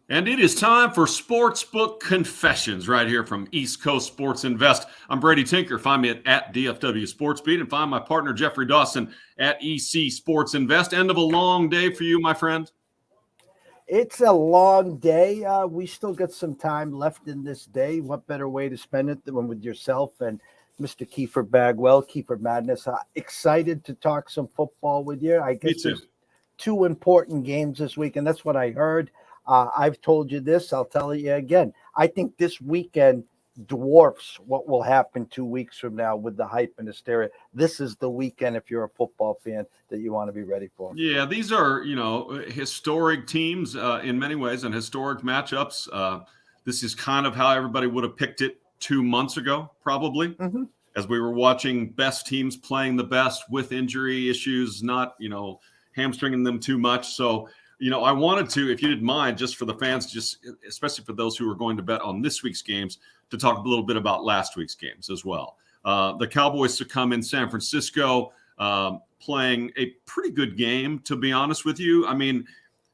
And it is time for Sportsbook Confessions right here from East Coast Sports Invest. I'm Brady Tinker. Find me at DFW Sports Beat and find my partner Jeffrey Dawson at EC Sports Invest. End of a long day for you, my friend. It's a long day. We still got some time left in this day. What better way to spend it than with yourself and Mr. Kiefer Bagwell, Kiefer Madness. Excited to talk some football with you. I guess there's two important games this week, and that's what I heard. I've told you this. I'll tell you again. I think this weekend dwarfs what will happen 2 weeks from now with the hype and hysteria. This is the weekend, if you're a football fan, that you want to be ready for. Yeah, these are, historic teams in many ways and historic matchups. This is kind of how everybody would have picked it 2 months ago, probably, as we were watching best teams playing the best with injury issues, not, hamstringing them too much. So, I wanted to, if you didn't mind, just for the fans, just especially for those who are going to bet on this week's games, to talk a little bit about last week's games as well. The Cowboys succumb in San Francisco, playing a pretty good game, to be honest with you. I mean,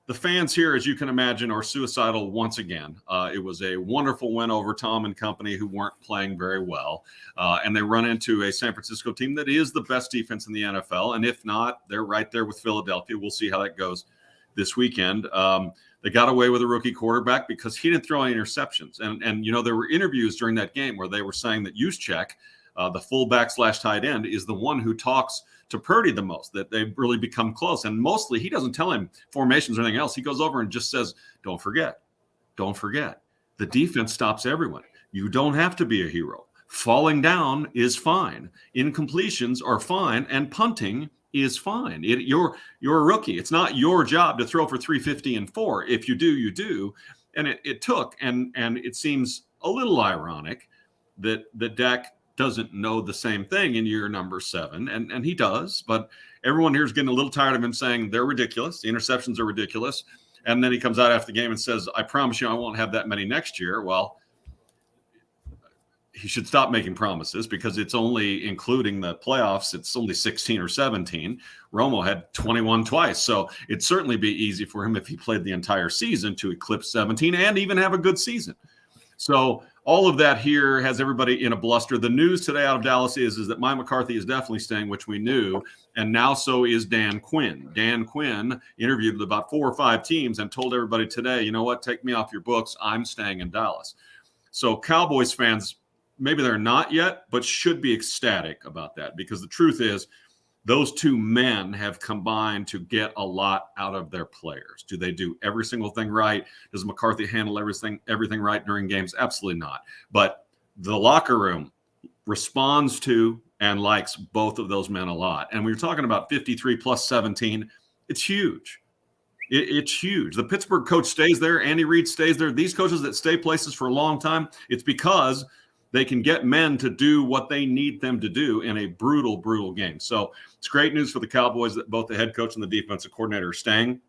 the fans here, as you can imagine, are suicidal once again. It was a wonderful win over Tom and company, who weren't playing very well. And they run into a San Francisco team that is the best defense in the NFL. And if not, they're right there with Philadelphia. We'll see how that goes this weekend. They got away with a rookie quarterback because he didn't throw any interceptions. And there were interviews during that game where they were saying that Juszczyk, the fullback / tight end, is the one who talks to Purdy the most, that they've really become close. And mostly he doesn't tell him formations or anything else. He goes over and just says, don't forget. The defense stops everyone. You don't have to be a hero. Falling down is fine. Incompletions are fine. And punting is fine. You're a rookie. It's not your job to throw for 350 and 4. If you do, you do. And it took, and it seems a little ironic that Dak doesn't know the same thing in year number 7, and he does, but everyone here is getting a little tired of him saying they're ridiculous. The interceptions are ridiculous. And then he comes out after the game and says, I promise you I won't have that many next year. Well, he should stop making promises, because it's only including the playoffs. It's only 16 or 17. Romo had 21 twice. So it'd certainly be easy for him if he played the entire season to eclipse 17 and even have a good season. So all of that here has everybody in a bluster. The news today out of Dallas is that Mike McCarthy is definitely staying, which we knew. And now so is Dan Quinn. Dan Quinn interviewed with about 4 or 5 teams and told everybody today, you know what, take me off your books. I'm staying in Dallas. So Cowboys fans, maybe they're not yet, but should be ecstatic about that, because the truth is those two men have combined to get a lot out of their players. Do they do every single thing right? Does McCarthy handle everything right during games? Absolutely not. But the locker room responds to and likes both of those men a lot. And we were talking about 53 plus 17. It's huge. It's huge. The Pittsburgh coach stays there. Andy Reid stays there. These coaches that stay places for a long time, it's because they can get men to do what they need them to do in a brutal, brutal game. So it's great news for the Cowboys that both the head coach and the defensive coordinator are staying.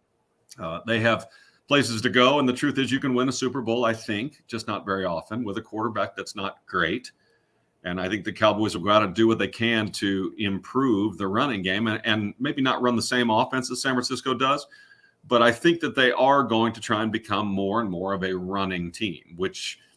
They have places to go, and the truth is you can win a Super Bowl, I think, just not very often, with a quarterback that's not great. And I think the Cowboys will go out and do what they can to improve the running game and maybe not run the same offense as San Francisco does. But I think that they are going to try and become more and more of a running team, which –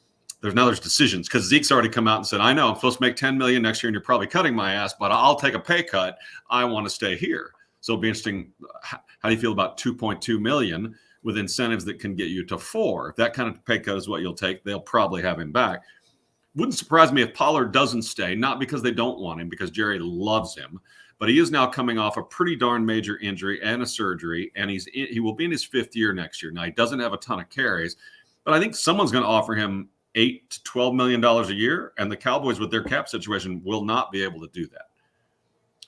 there's decisions, because Zeke's already come out and said, I know I'm supposed to make $10 million next year and you're probably cutting my ass, but I'll take a pay cut. I want to stay here. So it'll be interesting. How do you feel about $2.2 million with incentives that can get you to $4 million? If that kind of pay cut is what you'll take, they'll probably have him back. Wouldn't surprise me if Pollard doesn't stay, not because they don't want him, because Jerry loves him, but he is now coming off a pretty darn major injury and a surgery, and he will be in his 5th year next year. Now, he doesn't have a ton of carries, but I think someone's going to offer him $8 to $12 million a year, and the Cowboys with their cap situation will not be able to do that.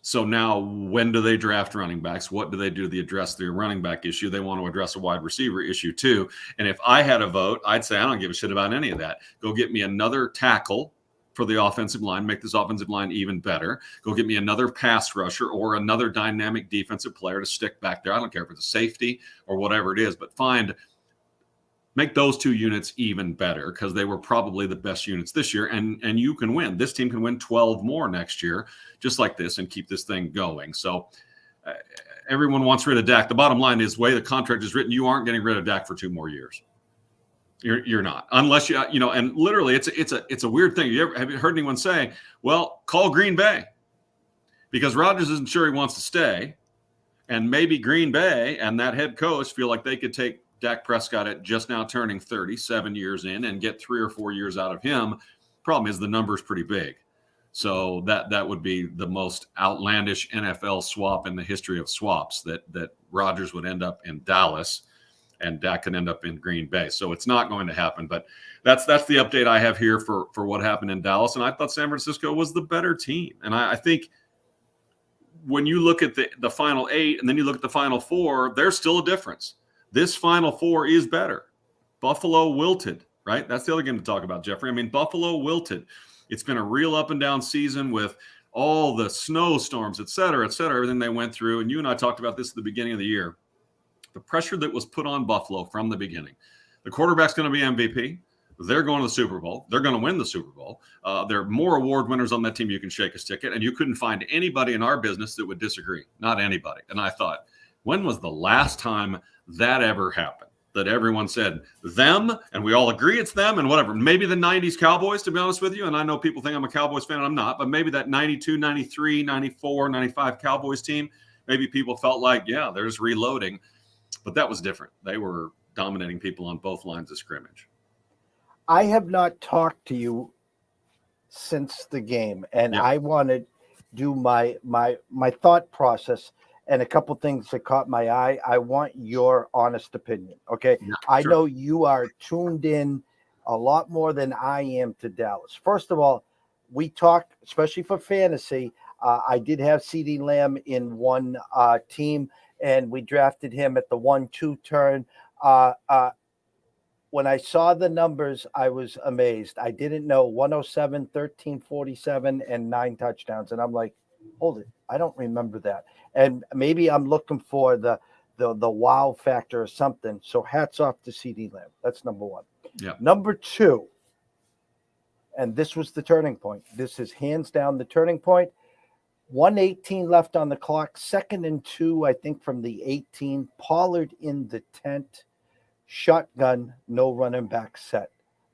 So now when do they draft running backs? What do they do to address their running back issue? They want to address a wide receiver issue too. And if I had a vote, I'd say I don't give a shit about any of that. Go get me another tackle for the offensive line, make this offensive line even better. Go get me another pass rusher or another dynamic defensive player to stick back there. I don't care if it's a safety or whatever it is, but make those 2 units even better, because they were probably the best units this year, and you can win. This team can win 12 more next year, just like this, and keep this thing going. So everyone wants rid of Dak. The bottom line is, the way the contract is written, you aren't getting rid of Dak for 2 more years. You're not, unless and literally it's a weird thing. Have you heard anyone say, well, call Green Bay because Rodgers isn't sure he wants to stay, and maybe Green Bay and that head coach feel like they could take Dak Prescott at just now turning 37 years in and get 3 or 4 years out of him. Problem is the number's pretty big. So that would be the most outlandish NFL swap in the history of swaps, that Rodgers would end up in Dallas and Dak could end up in Green Bay. So it's not going to happen. But that's the update I have here for what happened in Dallas. And I thought San Francisco was the better team. And I think when you look at the final 8 and then you look at the final 4, there's still a difference. This final 4 is better. Buffalo wilted, right? That's the other game to talk about, Jeffrey. I mean, Buffalo wilted. It's been a real up and down season with all the snowstorms, et cetera, everything they went through. And you and I talked about this at the beginning of the year. The pressure that was put on Buffalo from the beginning. The quarterback's going to be MVP. They're going to the Super Bowl. They're going to win the Super Bowl. There are more award winners on that team you can shake a stick at, and you couldn't find anybody in our business that would disagree. Not anybody. And I thought, when was the last time that ever happened? That everyone said them, and we all agree it's them, and whatever. Maybe the 90s Cowboys, to be honest with you, and I know people think I'm a Cowboys fan, and I'm not, but maybe that 92, 93, 94, 95 Cowboys team, maybe people felt like, yeah, there's reloading. But that was different. They were dominating people on both lines of scrimmage. I have not talked to you since the game, and I want to do my thought process and a couple things that caught my eye. I want your honest opinion, okay? Yeah, I know you are tuned in a lot more than I am to Dallas. First of all, we talked, especially for fantasy, I did have CeeDee Lamb in one team, and we drafted him at the 1-2 turn. When I saw the numbers, I was amazed. I didn't know 107, 1347, and 9 touchdowns. And I'm like, hold it, I don't remember that. And maybe I'm looking for the wow factor or something. So hats off to CeeDee Lamb. That's number one. Yeah. Number 2, and this was the turning point. This is hands down the turning point. 1:18 left on the clock, 2nd and 2, I think, from the 18. Pollard in the tent, shotgun, no running back set.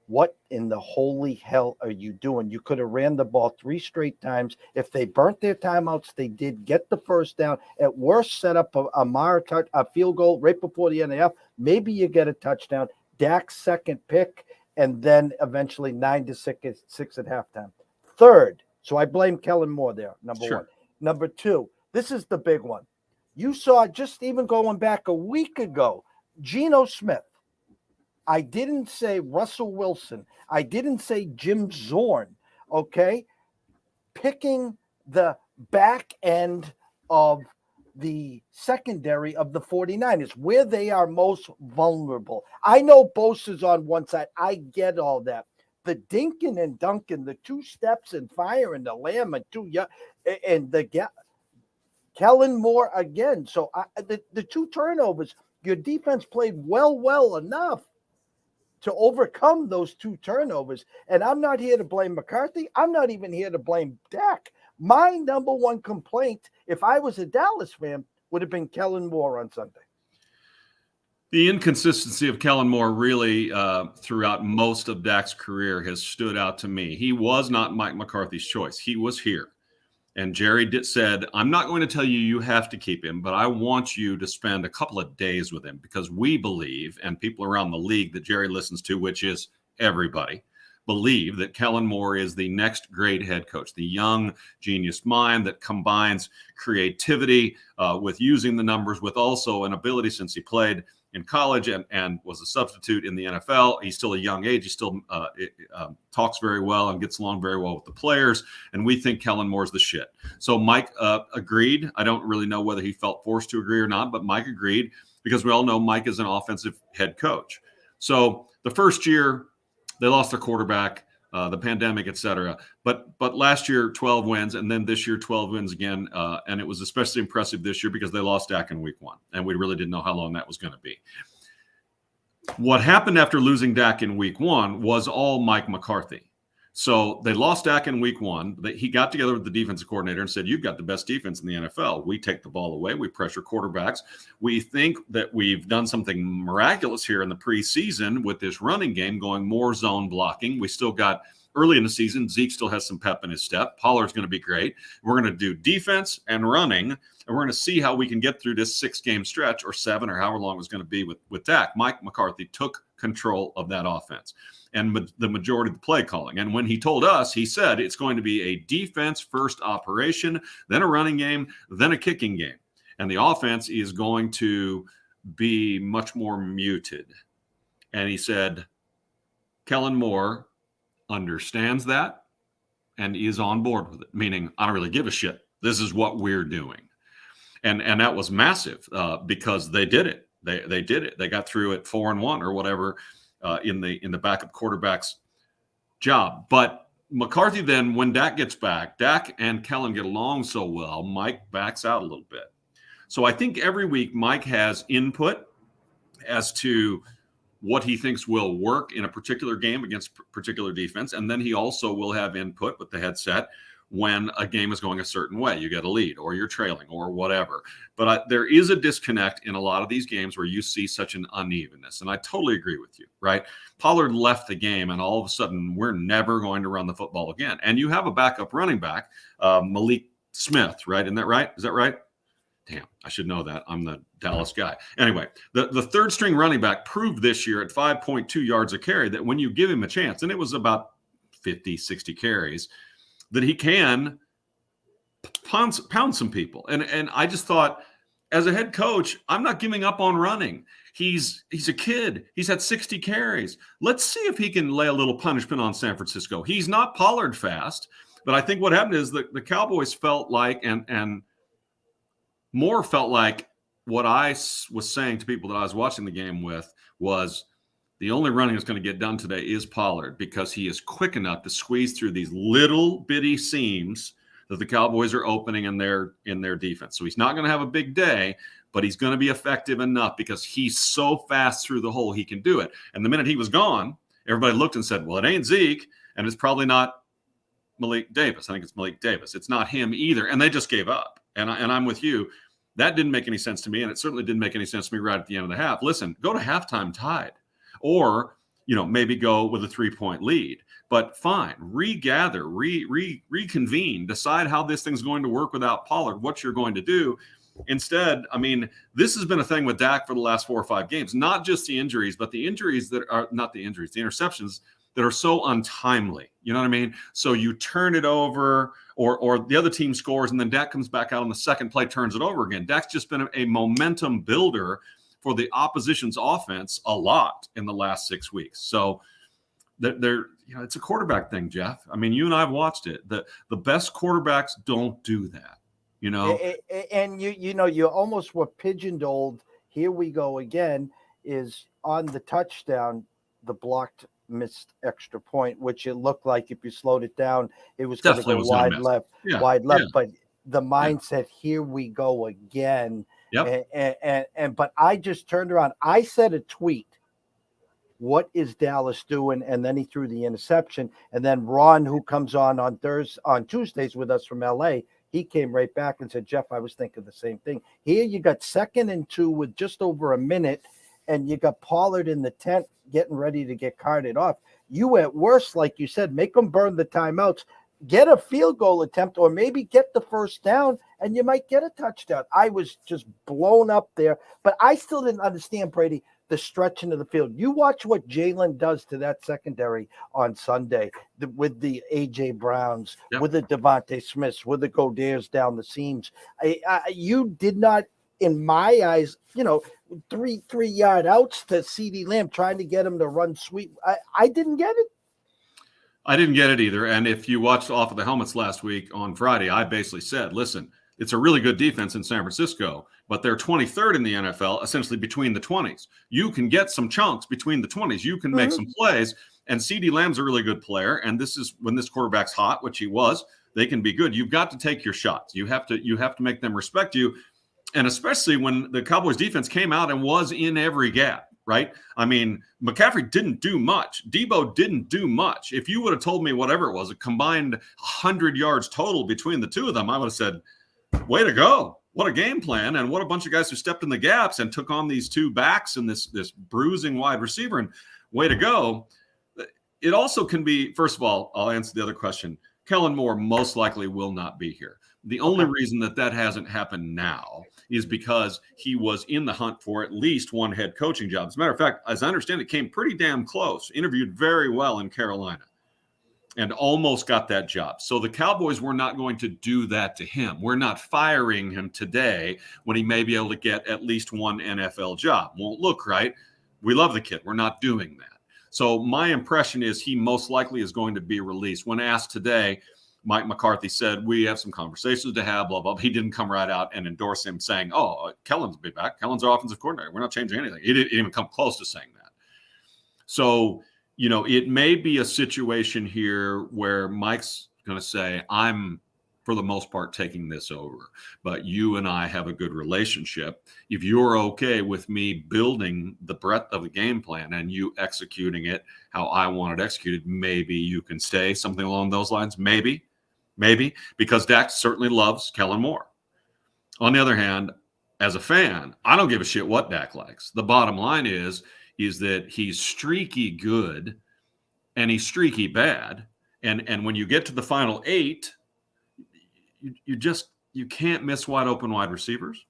What in the holy hell are you doing? You could have ran the ball 3 straight times. If they burnt their timeouts, they did get the first down. At worst, set up a field goal right before the end of the half. Maybe you get a touchdown. Dak's second pick, and then eventually 9-6 at halftime. Third, so I blame Kellen Moore there, number one. Number 2, this is the big one. You saw, just even going back a week ago, Geno Smith. I didn't say Russell Wilson. I didn't say Jim Zorn, okay? Picking the back end of the secondary of the 49ers, where they are most vulnerable. I know Bosa's on one side. I get all that. The Dinkin and Duncan, the 2 steps and fire and the Lamb and the Kellen Moore again. So the 2 turnovers, your defense played well enough to overcome those 2 turnovers. And I'm not here to blame McCarthy. I'm not even here to blame Dak. My number one complaint, if I was a Dallas fan, would have been Kellen Moore on Sunday. The inconsistency of Kellen Moore really throughout most of Dak's career has stood out to me. He was not Mike McCarthy's choice. He was here. And Jerry said, I'm not going to tell you you have to keep him, but I want you to spend a couple of days with him because we believe, and people around the league that Jerry listens to, which is everybody, believe that Kellen Moore is the next great head coach, the young genius mind that combines creativity with using the numbers with also an ability, since he played in college and was a substitute in the NFL. He's still a young age. He still talks very well and gets along very well with the players. And we think Kellen Moore's the shit. So Mike agreed. I don't really know whether he felt forced to agree or not, but Mike agreed because we all know Mike is an offensive head coach. So the first year they lost their quarterback, the pandemic, et cetera. But last year, 12 wins, and then this year, 12 wins again. And it was especially impressive this year because they lost Dak in week 1, and we really didn't know how long that was going to be. What happened after losing Dak in week 1 was all Mike McCarthy. So they lost Dak in week 1. He got together with the defensive coordinator and said, you've got the best defense in the NFL. We take the ball away. We pressure quarterbacks. We think that we've done something miraculous here in the preseason with this running game going more zone blocking. We still got early in the season, Zeke still has some pep in his step. Pollard's going to be great. We're going to do defense and running, and we're going to see how we can get through this 6-game stretch or 7 or however long it was going to be with Dak. Mike McCarthy took control of that offense and the majority of the play calling. And when he told us, he said it's going to be a defense-first operation, then a running game, then a kicking game. And the offense is going to be much more muted. And he said, Kellen Moore understands that and is on board with it, meaning I don't really give a shit. This is what we're doing. And that was massive because they did it. They did it. They got through it 4-1 or whatever in the backup quarterback's job. But McCarthy then, when Dak gets back, Dak and Kellen get along so well, Mike backs out a little bit. So I think every week Mike has input as to what he thinks will work in a particular game against particular defense. And then he also will have input with the headset when a game is going a certain way. You get a lead or you're trailing or whatever. But there is a disconnect in a lot of these games where you see such an unevenness. And I totally agree with you, right? Pollard left the game and all of a sudden we're never going to run the football again. And you have a backup running back, Malik Smith, right? Isn't that right? Is that right? Damn, I should know that. I'm the Dallas guy. Anyway, the third string running back proved this year at 5.2 yards a carry that when you give him a chance, and it was about 50, 60 carries, that he can pound some people. And I just thought, as a head coach, I'm not giving up on running. He's a kid. He's had 60 carries. Let's see if he can lay a little punishment on San Francisco. He's not Pollard fast, but I think what happened is the Cowboys felt like, and Moore felt like what I was saying to people that I was watching the game with was the only running that's going to get done today is Pollard because he is quick enough to squeeze through these little bitty seams that the Cowboys are opening in their defense. So he's not going to have a big day, but he's going to be effective enough because he's so fast through the hole he can do it. And the minute he was gone, everybody looked and said, well, it ain't Zeke, and it's probably not Malik Davis. I think it's Malik Davis. It's not him either. And they just gave up. And I'm with you. That didn't make any sense to me, and it certainly didn't make any sense to me right at the end of the half. Listen, go to halftime tied, or maybe go with a 3-point lead. But fine, regather, reconvene, decide how this thing's going to work without Pollard, what you're going to do. Instead, I mean, this has been a thing with Dak for the last 4 or 5 games, not just the injuries, but the injuries that are not the injuries, the interceptions that are so untimely. You know what I mean? So you turn it over or the other team scores and then Dak comes back out on the second play, turns it over again. Dak's just been a momentum builder for the opposition's offense a lot in the last 6 weeks. So it's a quarterback thing, Jeff. I mean, you and I have watched it. The best quarterbacks don't do that, And you almost were pigeonholed. Here we go again, is on the touchdown, the blocked missed extra point, which it looked like if you slowed it down, it was going to go wide left. But the mindset, here we go again. Yep. And but I just turned around. I said a tweet, what is Dallas doing? And then he threw the interception. And then Ron, who comes on Tuesdays with us from LA, he came right back and said, Jeff, I was thinking the same thing. Here you got 2nd and 2 with just over a minute, and you got Pollard in the tent getting ready to get carted off. You at worst, like you said, make them burn the timeouts, get a field goal attempt, or maybe get the first down, and you might get a touchdown. I was just blown up there, but I still didn't understand, Brady, the stretching of the field. You watch what Jalen does to that secondary on Sunday with the A.J. Browns, with the Devontae Smiths, with the Godairs down the seams. You did not, in my eyes, 3-yard outs to CeeDee Lamb, trying to get him to run sweep. I didn't get it. I didn't get it either. And if you watched Off of the Helmets last week on Friday, I basically said, listen, it's a really good defense in San Francisco, but they're 23rd in the NFL, essentially between the 20s. You can get some chunks between the 20s. You can make some plays. And CeeDee Lamb's a really good player. And this is when this quarterback's hot, which he was, they can be good. You've got to take your shots. You have to make them respect you. And especially when the Cowboys defense came out and was in every gap. right? I mean, McCaffrey didn't do much. Debo didn't do much. If you would have told me whatever it was, a combined 100 yards total between the two of them, I would have said, way to go. What a game plan. And what a bunch of guys who stepped in the gaps and took on these two backs and this bruising wide receiver, and way to go. It also can be, first of all, I'll answer the other question. Kellen Moore most likely will not be here. The only reason that hasn't happened now is because he was in the hunt for at least one head coaching job. As a matter of fact, as I understand it, came pretty damn close, interviewed very well in Carolina, and almost got that job. So the Cowboys were not going to do that to him. We're not firing him today when he may be able to get at least one NFL job. Won't look right. We love the kid. We're not doing that. So my impression is he most likely is going to be released. When asked today, Mike McCarthy said, we have some conversations to have, blah, blah. He didn't come right out and endorse him saying, oh, Kellen's will be back. Kellen's our offensive coordinator. We're not changing anything. He didn't even come close to saying that. So, it may be a situation here where Mike's going to say, I'm, for the most part, taking this over. But you and I have a good relationship. If you're okay with me building the breadth of the game plan and you executing it how I want it executed, maybe you can stay, something along those lines. Maybe, because Dak certainly loves Kellen Moore. On the other hand, as a fan, I don't give a shit what Dak likes. The bottom line is that he's streaky good and he's streaky bad. And when you get to the final 8, you can't miss wide open wide receivers.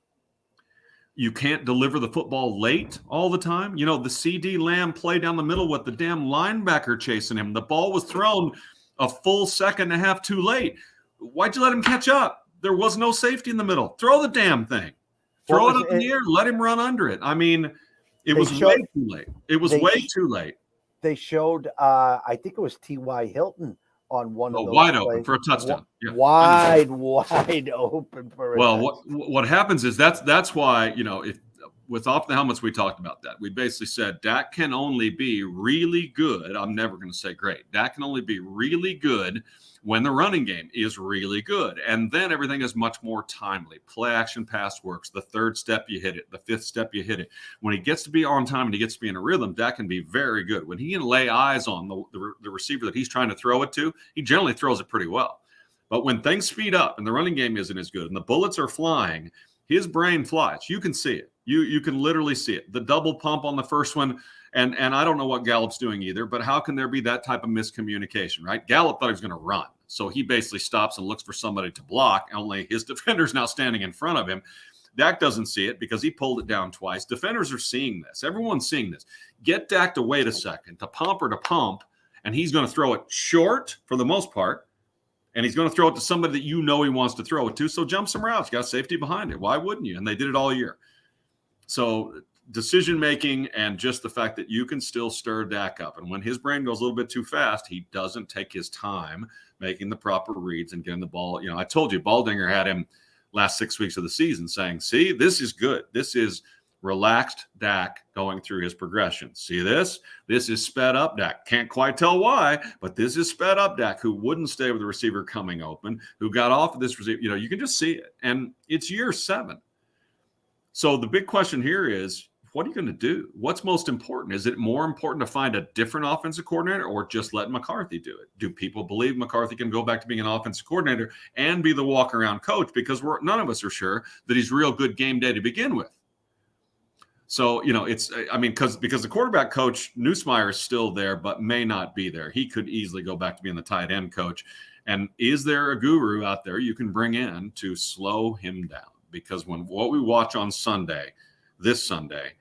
You can't deliver the football late all the time. The CD Lamb play down the middle with the damn linebacker chasing him. The ball was thrown a full second and a half too late. Why'd you let him catch up? There was no safety in the middle. Throw the damn thing. Throw it up in the air. Let him run under it. I mean, it was way too late. It was way too late. They showed, I think it was T.Y. Hilton on one of those wide plays. Open for a touchdown. Wide open for a touchdown. What happens is that's why, if with off the helmets, we talked about that. We basically said Dak can only be really good. I'm never going to say great. Dak can only be really good when the running game is really good. And then everything is much more timely. Play action pass works. The third step, you hit it. The fifth step, you hit it. When he gets to be on time and he gets to be in a rhythm, Dak can be very good. When he can lay eyes on the receiver that he's trying to throw it to, he generally throws it pretty well. But when things speed up and the running game isn't as good and the bullets are flying, his brain flies. You can see it. You can literally see it. The double pump on the first one, and I don't know what Gallup's doing either, but how can there be that type of miscommunication, right? Gallup thought he was going to run. So he basically stops and looks for somebody to block. Only his defender's now standing in front of him. Dak doesn't see it because he pulled it down twice. Defenders are seeing this. Everyone's seeing this. Get Dak to wait a second, to pump or to pump, and he's going to throw it short for the most part. And he's going to throw it to somebody that he wants to throw it to. So jump some routes. You got safety behind it. Why wouldn't you? And they did it all year. So decision-making and just the fact that you can still stir Dak up. And when his brain goes a little bit too fast, he doesn't take his time making the proper reads and getting the ball. I told you, Baldinger had him last 6 weeks of the season saying, see, this is good. This is relaxed Dak going through his progression. See this? This is sped up Dak. Can't quite tell why, but this is sped up Dak, who wouldn't stay with the receiver coming open, who got off of this receiver. You can just see it. And it's year 7. So the big question here is, what are you going to do? What's most important? Is it more important to find a different offensive coordinator or just let McCarthy do it? Do people believe McCarthy can go back to being an offensive coordinator and be the walk-around coach? Because none of us are sure that he's real good game day to begin with. So, because the quarterback coach, Nussmeier, is still there, but may not be there. He could easily go back to being the tight end coach. And is there a guru out there you can bring in to slow him down? Because what we watch on this Sunday,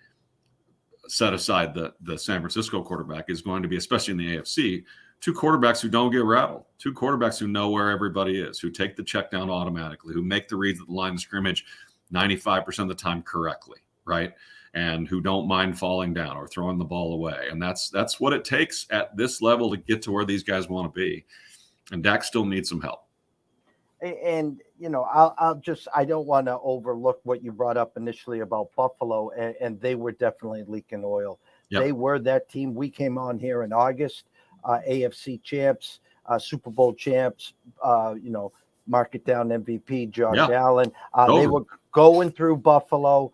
set aside the San Francisco quarterback, is going to be, especially in the AFC, 2 quarterbacks who don't get rattled, 2 quarterbacks who know where everybody is, who take the check down automatically, who make the reads at the line of scrimmage 95% of the time correctly, right? And who don't mind falling down or throwing the ball away. And that's what it takes at this level to get to where these guys want to be. And Dak still needs some help. And, I don't want to overlook what you brought up initially about Buffalo, and they were definitely leaking oil. Yep. They were that team. We came on here in August, AFC champs, Super Bowl champs, mark it down MVP, Josh Allen. They were going through Buffalo.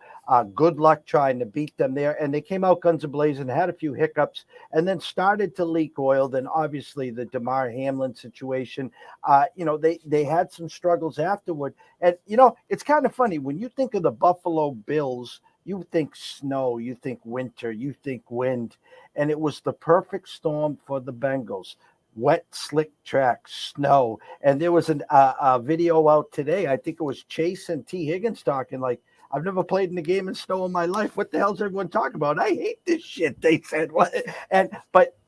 Good luck trying to beat them there. And they came out guns a-blazing, had a few hiccups, and then started to leak oil. Then obviously the DeMar Hamlin situation, they had some struggles afterward. And, it's kind of funny. When you think of the Buffalo Bills, you think snow, you think winter, you think wind. And it was the perfect storm for the Bengals. Wet, slick track, snow. And there was a video out today. I think it was Chase and T. Higgins talking like, I've never played in a game in snow in my life. What the hell's everyone talking about? I hate this shit, they said. But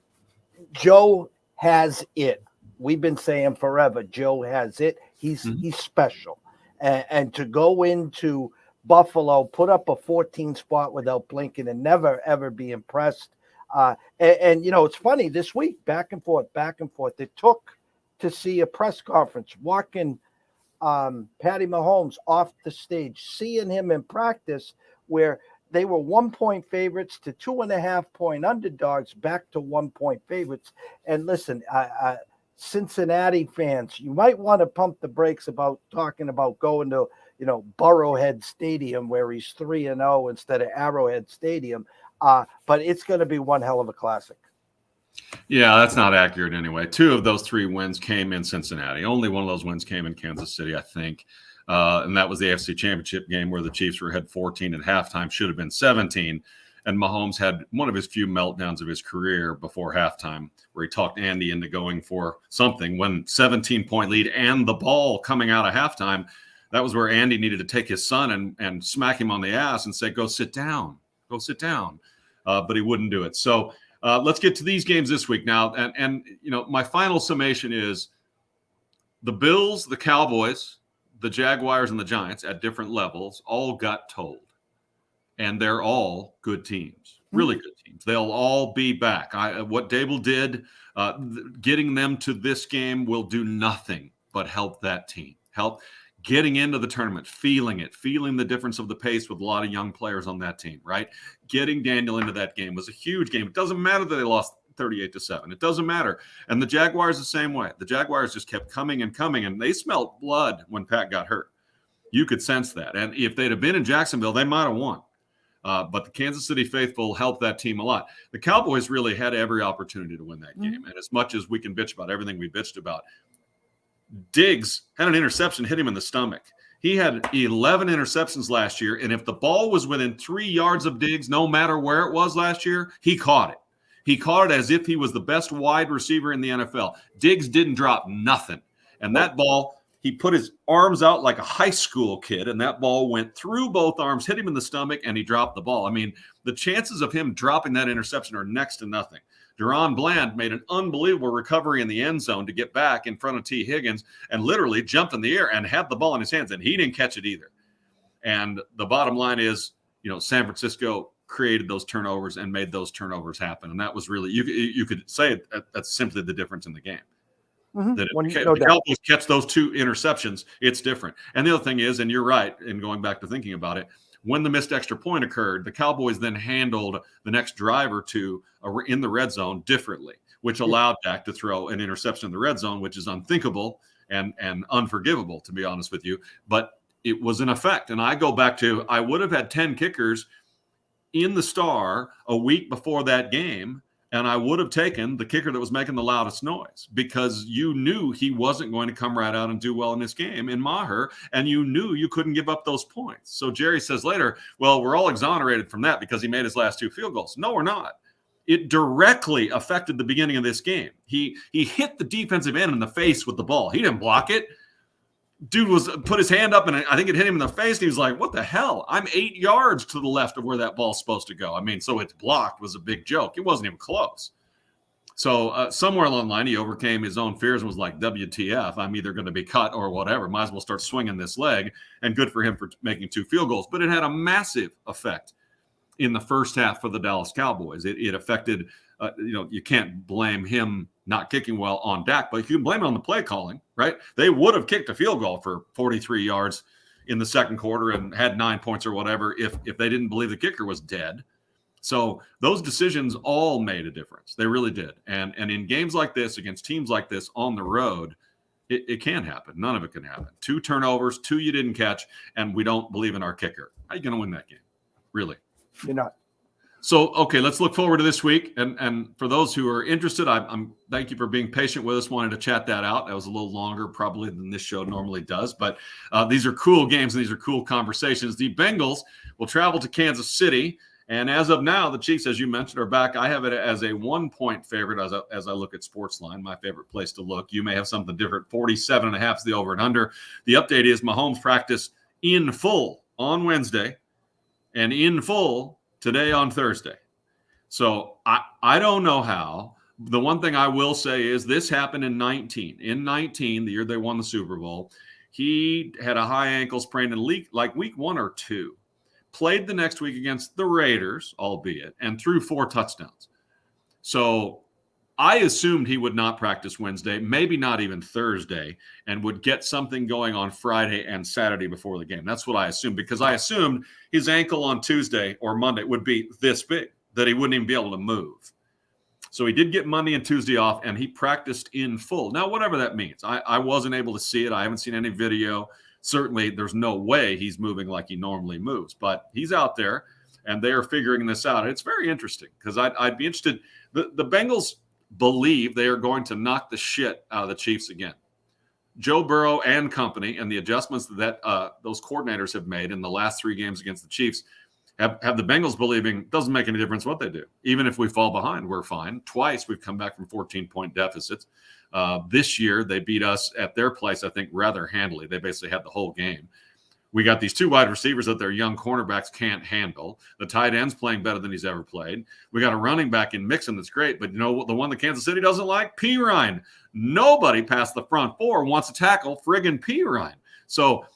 Joe has it. We've been saying forever, Joe has it. He's special. And to go into Buffalo, put up a 14 spot without blinking and never, ever be impressed. It's funny, this week, back and forth. It took to see a press conference, walking Patty Mahomes off the stage, seeing him in practice where they were 1-point favorites to 2.5-point underdogs back to 1-point favorites. And listen, Cincinnati fans, you might want to pump the brakes about talking about going to, Burrowhead Stadium where he's 3-0 instead of Arrowhead Stadium. But it's going to be one hell of a classic. Yeah, that's not accurate anyway. 2 of those 3 wins came in Cincinnati. Only one of those wins came in Kansas City, I think. And that was the AFC Championship game where the Chiefs were ahead 14 at halftime, should have been 17. And Mahomes had one of his few meltdowns of his career before halftime where he talked Andy into going for something when 17-point lead and the ball coming out of halftime. That was where Andy needed to take his son and smack him on the ass and say, go sit down. But he wouldn't do it. So let's get to these games this week now. And my final summation is the Bills, the Cowboys, the Jaguars, and the Giants at different levels all got told. And they're all good teams, really good teams. They'll all be back. What Dable did, getting them to this game will do nothing but help that team. Help getting into the tournament, feeling the difference of the pace with a lot of young players on that team, right? Getting Daniel into that game was a huge game. It doesn't matter that they lost 38-7. It doesn't matter. And the Jaguars the same way. The Jaguars just kept coming, and they smelled blood when Pat got hurt. You could sense that. And if they'd have been in Jacksonville, they might have won. But the Kansas City faithful helped that team a lot. The Cowboys really had every opportunity to win that game. And as much as we can bitch about everything we bitched about, Diggs had an interception hit him in the stomach. He had 11 interceptions last year, and if the ball was within 3 yards of Diggs, no matter where it was last year, he caught it. He caught it as if he was the best wide receiver in the NFL. Diggs didn't drop nothing. And that ball, he put his arms out like a high school kid, and that ball went through both arms, hit him in the stomach, and he dropped the ball. I mean, the chances of him dropping that interception are next to nothing. Deron Bland made an unbelievable recovery in the end zone to get back in front of T. Higgins and literally jumped in the air and had the ball in his hands, and he didn't catch it either. And the bottom line is, San Francisco created those turnovers and made those turnovers happen. And that was really, you could say that's simply the difference in the game. That the Cowboys catch those 2 interceptions, it's different. And the other thing is, and you're right in going back to thinking about it, when the missed extra point occurred, the Cowboys then handled the next drive or 2 in the red zone differently, which allowed Dak to throw an interception in the red zone, which is unthinkable and unforgivable, to be honest with you. But it was an effect. And I go back to, I would have had 10 kickers in the Star a week before that game, and I would have taken the kicker that was making the loudest noise because you knew he wasn't going to come right out and do well in this game in Maher, and you knew you couldn't give up those points. So Jerry says later, well, we're all exonerated from that because he made his last 2 field goals. No, we're not. It directly affected the beginning of this game. He hit the defensive end in the face with the ball. He didn't block it. Dude put his hand up, and I think it hit him in the face. And he was like, what the hell? I'm 8 yards to the left of where that ball's supposed to go. I mean, so it's blocked was a big joke. It wasn't even close. So somewhere along the line, he overcame his own fears and was like, WTF, I'm either going to be cut or whatever. Might as well start swinging this leg. And good for him for making 2 field goals. But it had a massive effect in the first half for the Dallas Cowboys. It affected, you can't blame him not kicking well on Dak, but you can blame it on the play calling, right? They would have kicked a field goal for 43 yards in the second quarter and had 9 points or whatever if they didn't believe the kicker was dead. So those decisions all made a difference. They really did. And in games like this, against teams like this on the road, it can happen. None of it can happen. 2 turnovers, 2 you didn't catch, and we don't believe in our kicker. How are you going to win that game? really. You're not. So, okay, let's look forward to this week. And for those who are interested, I'm thank you for being patient with us. Wanted to chat that out. That was a little longer probably than this show normally does, but these are cool games and these are cool conversations. The Bengals will travel to Kansas City, and as of now, the Chiefs, as you mentioned, are back. I have it as a 1-point favorite as I look at Sportsline, my favorite place to look. You may have something different. 47.5 is the over and under. The update is Mahomes practiced in full on Wednesday and in full today on Thursday. So I don't know how. The one thing I will say is this happened in 19. In 19, the year they won the Super Bowl, he had a high ankle sprain in week 1 or 2. Played the next week against the Raiders, albeit, and threw 4 touchdowns. So I assumed he would not practice Wednesday, maybe not even Thursday, and would get something going on Friday and Saturday before the game. That's what I assumed, because I assumed his ankle on Tuesday or Monday would be this big, that he wouldn't even be able to move. So he did get Monday and Tuesday off, and he practiced in full. Now, whatever that means, I wasn't able to see it. I haven't seen any video. Certainly, there's no way he's moving like he normally moves, but he's out there, and they are figuring this out. And it's very interesting because I'd be interested. The Bengals believe they are going to knock the shit out of the Chiefs again. Joe Burrow and company and the adjustments that those coordinators have made in the last 3 games against the Chiefs have the Bengals believing it doesn't make any difference what they do. Even if we fall behind, we're fine. Twice we've come back from 14-point deficits. This year they beat us at their place, I think, rather handily. They basically had the whole game. We got these 2 wide receivers that their young cornerbacks can't handle. The tight end's playing better than he's ever played. We got a running back in Mixon that's great, but you know the one that Kansas City doesn't like? P. Ryan. Nobody past the front 4 wants to tackle friggin' P. Ryan. So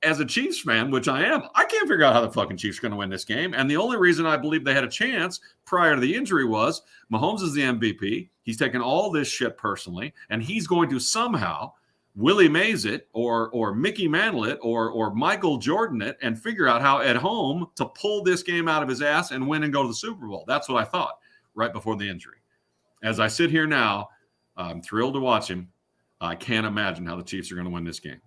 as a Chiefs fan, which I am, I can't figure out how the fucking Chiefs are going to win this game. And the only reason I believe they had a chance prior to the injury was Mahomes is the MVP. He's taken all this shit personally, and he's going to somehow Willie Mays it or Mickey Mantle it or Michael Jordan it and figure out how at home to pull this game out of his ass and win and go to the Super Bowl. That's what I thought right before the injury. As I sit here now, I'm thrilled to watch him. I can't imagine how the Chiefs are going to win this game.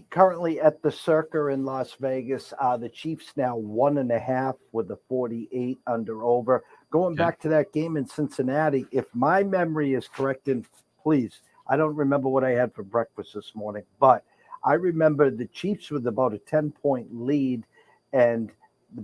Currently at the Circa in Las Vegas, the Chiefs now 1.5 with a 48 under over. Going back to that game in Cincinnati, if my memory is correct, and please, I don't remember what I had for breakfast this morning, but I remember the Chiefs with about a 10-point lead, and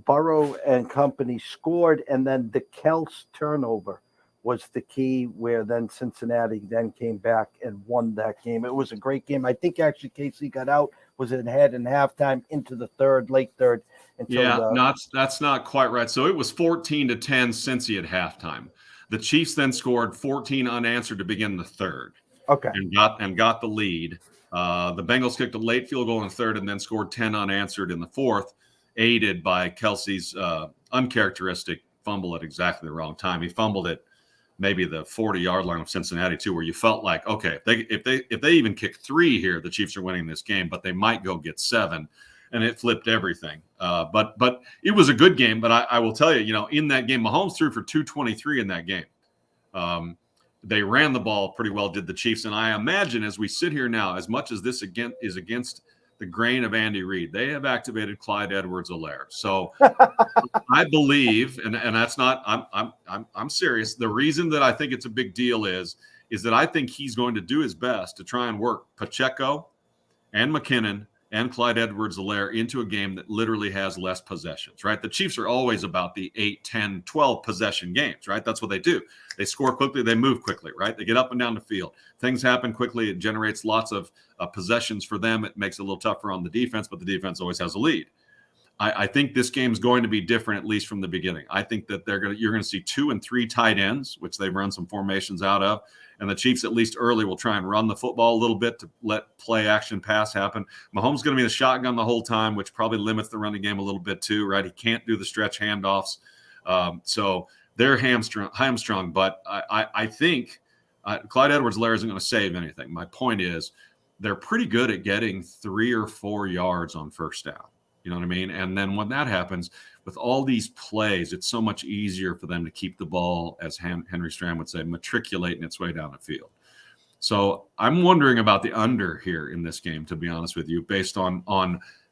Burrow and company scored, and then the Kels turnover was the key, where then Cincinnati then came back and won that game. It was a great game. I think actually Casey got out, was it ahead in halftime into the late third. That's not quite right. So it was 14-10 Cincy at halftime. The Chiefs then scored 14 unanswered to begin the third. Okay. And got the lead. The Bengals kicked a late field goal in the third and then scored 10 unanswered in the fourth, aided by Kelsey's uncharacteristic fumble at exactly the wrong time. He fumbled it maybe the 40-yard line of Cincinnati too, where you felt like, okay, if they even kick 3 here, the Chiefs are winning this game, but they might go get 7, and it flipped everything. But it was a good game. But I will tell you, in that game, Mahomes threw for 223 in that game. They ran the ball pretty well, did the Chiefs. And I imagine as we sit here now, as much as this again is against the grain of Andy Reid, they have activated Clyde Edwards-Helaire. So I believe, and that's not, I'm serious. The reason that I think it's a big deal is that I think he's going to do his best to try and work Pacheco and McKinnon and Clyde Edwards-Helaire into a game that literally has less possessions, right? The Chiefs are always about the 8, 10, 12 possession games, right? That's what they do. They score quickly, they move quickly, right? They get up and down the field. Things happen quickly. It generates lots of possessions for them. It makes it a little tougher on the defense, but the defense always has a lead. I think this game is going to be different, at least from the beginning. I think that you're going to see 2 and 3 tight ends, which they've run some formations out of. And the Chiefs, at least early, will try and run the football a little bit to let play action pass happen. Mahomes is going to be the shotgun the whole time, which probably limits the running game a little bit too, right? He can't do the stretch handoffs. So they're hamstrung. But I think Clyde Edwards-Helaire isn't going to save anything. My point is they're pretty good at getting 3 or 4 yards on first down. You know what I mean? And then when that happens, with all these plays, it's so much easier for them to keep the ball, as Henry Strand would say, matriculating its way down the field. So I'm wondering about the under here in this game, to be honest with you, based on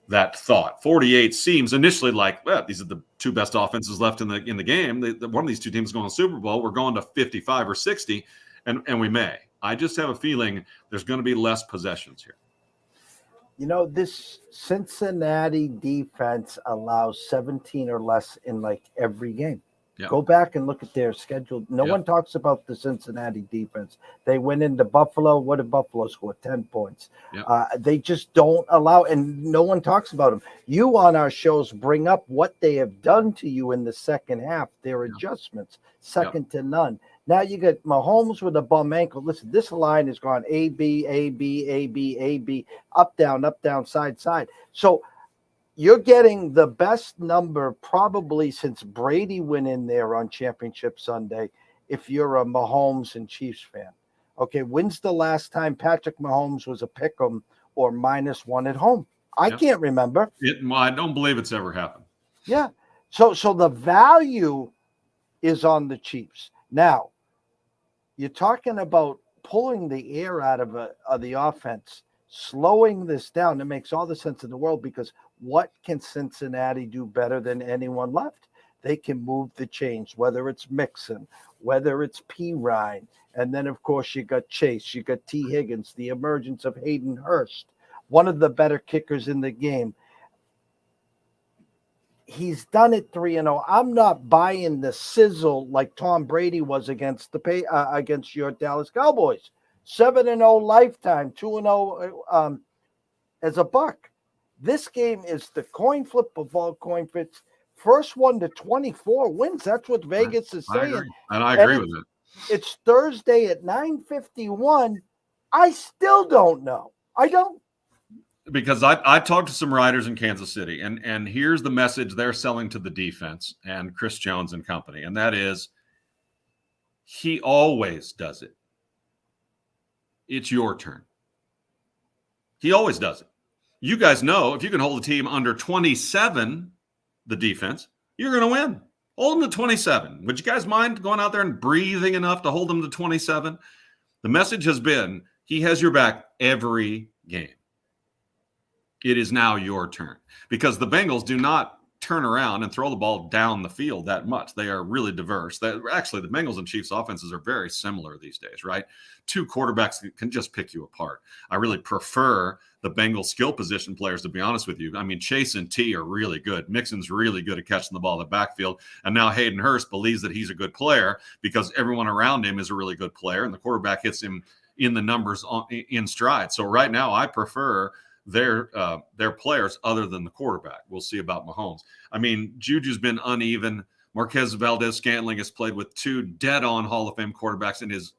that thought. 48 seems initially like, well, these are the two best offenses left in the game. One of these two teams is going to the Super Bowl. We're going to 55 or 60, and we may. I just have a feeling there's going to be less possessions here. This Cincinnati defense allows 17 or less in like every game. Yep. Go back and look at their schedule. No one talks about the Cincinnati defense. They went into Buffalo. What did Buffalo score? 10 points. Yep. They just don't allow, and no one talks about them. You on our shows bring up what they have done to you in the second half, their adjustments, second to none. Now you get Mahomes with a bum ankle. Listen, this line has gone A, B, A, B, A, B, A, B, up, down, side, side. So you're getting the best number probably since Brady went in there on Championship Sunday if you're a Mahomes and Chiefs fan. Okay, when's the last time Patrick Mahomes was a pick'em or -1 at home? I can't remember. I don't believe it's ever happened. Yeah. So the value is on the Chiefs. Now, you're talking about pulling the air out of the offense, slowing this down. It makes all the sense in the world because what can Cincinnati do better than anyone left? They can move the chains, whether it's Mixon, whether it's P. Ryan. And then, of course, you got Chase, you got T. Higgins, the emergence of Hayden Hurst, one of the better kickers in the game. He's done it 3-0. I'm not buying the sizzle like Tom Brady was against your Dallas Cowboys. 7-0 lifetime, 2-0 as a Buck. This game is the coin flip of all coin flips. First one to 24 wins. That's what Vegas is saying. I agree with it. It's Thursday at 9:51. I still don't know. I don't. Because I talked to some writers in Kansas City, and here's the message they're selling to the defense and Chris Jones and company, and that is he always does it. It's your turn. He always does it. You guys know if you can hold a team under 27, the defense, you're going to win. Hold them to 27. Would you guys mind going out there and breathing enough to hold them to 27? The message has been he has your back every game. It is now your turn because the Bengals do not turn around and throw the ball down the field that much. They are really diverse. Actually, the Bengals and Chiefs offenses are very similar these days, right? Two quarterbacks can just pick you apart. I really prefer the Bengals skill position players, to be honest with you. I mean, Chase and T are really good. Mixon's really good at catching the ball in the backfield. And now Hayden Hurst believes that he's a good player because everyone around him is a really good player, and the quarterback hits him in the numbers in stride. So right now I prefer their players other than the quarterback. We'll see about Mahomes. I mean, Juju's been uneven. Marquez Valdez-Scantling has played with two dead-on Hall of Fame quarterbacks and is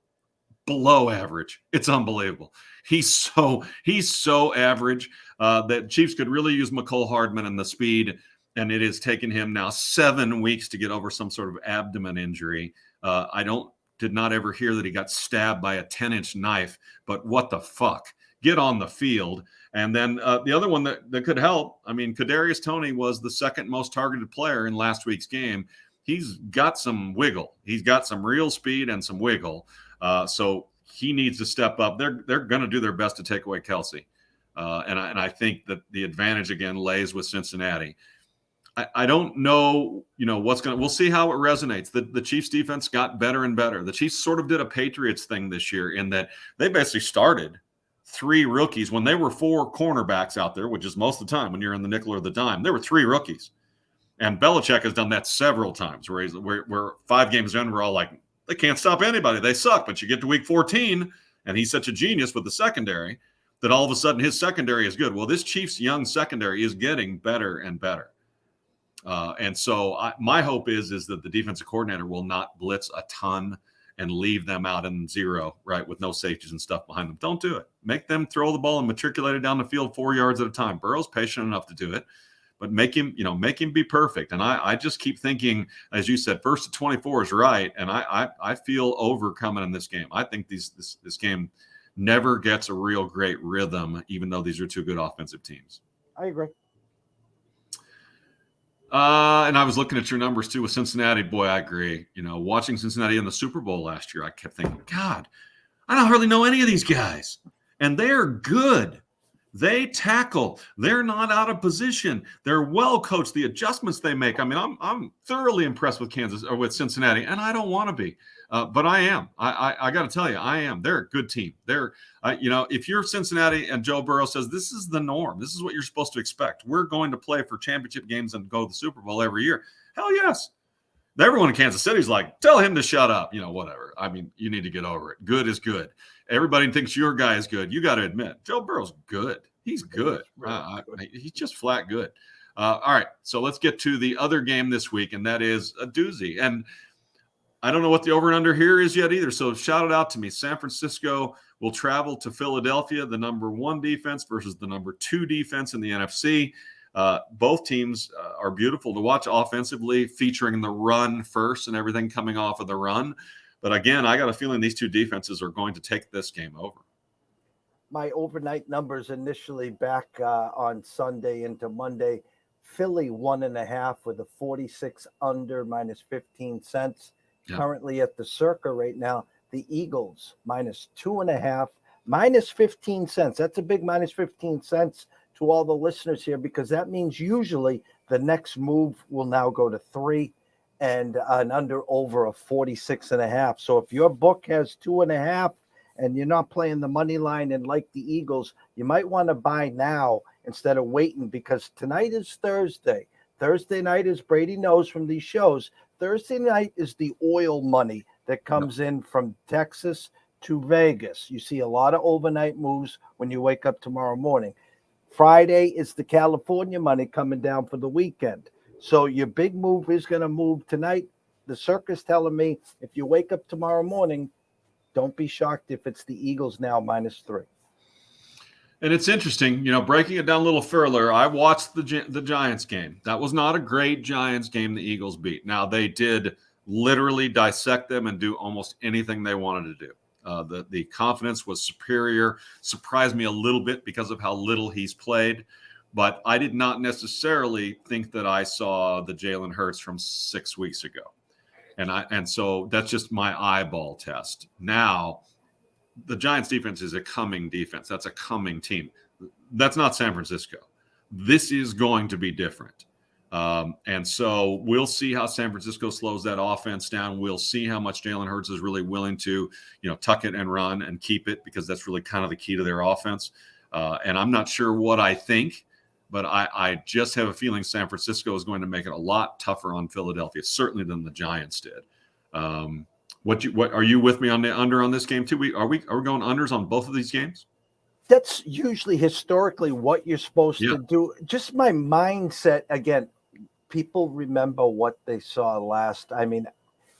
below average. It's unbelievable. He's so average that Chiefs could really use McCole Hardman and the speed, and it has taken him now 7 weeks to get over some sort of abdomen injury. Did not ever hear that he got stabbed by a 10-inch knife, but what the fuck? Get on the field. And then the other one that could help, I mean, Kadarius Toney was the second most targeted player in last week's game. He's got some wiggle. He's got some real speed and some wiggle. So he needs to step up. They're going to do their best to take away Kelsey. And I think that the advantage, again, lays with Cincinnati. I don't know, we'll see how it resonates. The Chiefs defense got better and better. The Chiefs sort of did a Patriots thing this year in that they basically started 3 rookies when they were 4 cornerbacks out there, which is most of the time when you're in the nickel or the dime. There were 3 rookies. And Belichick has done that several times where 5 games in, we're all like, they can't stop anybody. They suck. But you get to week 14, and he's such a genius with the secondary that all of a sudden his secondary is good. Well, this Chiefs young secondary is getting better and better. And so my hope is that the defensive coordinator will not blitz a ton and leave them out in zero, right, with no safeties and stuff behind them. Don't do it. Make them throw the ball and matriculate it down the field 4 yards at a time. Burrow's patient enough to do it, but make him be perfect. And I just keep thinking, as you said, 1st to 24 is right, and I feel overcoming in this game. I think this game never gets a real great rhythm, even though these are 2 good offensive teams. I agree. And I was looking at your numbers too with Cincinnati. Boy, I agree. Watching Cincinnati in the Super Bowl last year, I kept thinking, God, I don't hardly know any of these guys. And they're good. They tackle. They're not out of position. They're well coached. The adjustments they make. I mean, I'm thoroughly impressed with Kansas or with Cincinnati, and I don't want to be, but I am. I got to tell you, I am. They're a good team. They're, if you're Cincinnati and Joe Burrow says this is the norm, this is what you're supposed to expect. We're going to play for championship games and go to the Super Bowl every year. Hell yes. Everyone in Kansas City is like, tell him to shut up. Whatever. I mean, you need to get over it. Good is good. Everybody thinks your guy is good. You got to admit, Joe Burrow's good. He's good. He's just flat good. All right, so let's get to the other game this week, and that is a doozy. And I don't know what the over and under here is yet either, so shout it out to me. San Francisco will travel to Philadelphia, the number 1 defense versus the number 2 defense in the NFC. Both teams are beautiful to watch offensively, featuring the run first and everything coming off of the run. But again, I got a feeling these two defenses are going to take this game over. My overnight numbers initially back on Sunday into Monday, Philly 1.5 with a 46 under minus 15 cents. Yeah. Currently at the Circa right now, the Eagles minus 2.5, minus 15 cents. That's a big minus 15 cents to all the listeners here, because that means usually the next move will now go to 3 and an under over of 46.5. So if your book has 2.5 and you're not playing the money line and like the Eagles, you might want to buy now instead of waiting, because tonight is Thursday. Thursday night, as Brady knows from these shows, Thursday night is the oil money that comes in from Texas to Vegas. You see a lot of overnight moves when you wake up tomorrow morning. Friday is the California money coming down for the weekend. So your big move is going to move tonight. The Circa's telling me if you wake up tomorrow morning, don't be shocked if it's the Eagles now minus 3. And it's interesting, breaking it down a little further. I watched the Giants game. That was not a great Giants game the Eagles beat. Now, they did literally dissect them and do almost anything they wanted to do. The confidence was superior. Surprised me a little bit because of how little he's played. But I did not necessarily think that I saw the Jalen Hurts from 6 weeks ago. And so that's just my eyeball test. Now, the Giants defense is a coming defense. That's a coming team. That's not San Francisco. This is going to be different. And so we'll see how San Francisco slows that offense down. We'll see how much Jalen Hurts is really willing to, tuck it and run and keep it, because that's really kind of the key to their offense. And I'm not sure what I think, but I just have a feeling San Francisco is going to make it a lot tougher on Philadelphia, certainly than the Giants did. What are you with me on the under on this game too? Are we going unders on both of these games? That's usually historically what you're supposed to do. Just my mindset again. People remember what they saw last. I mean,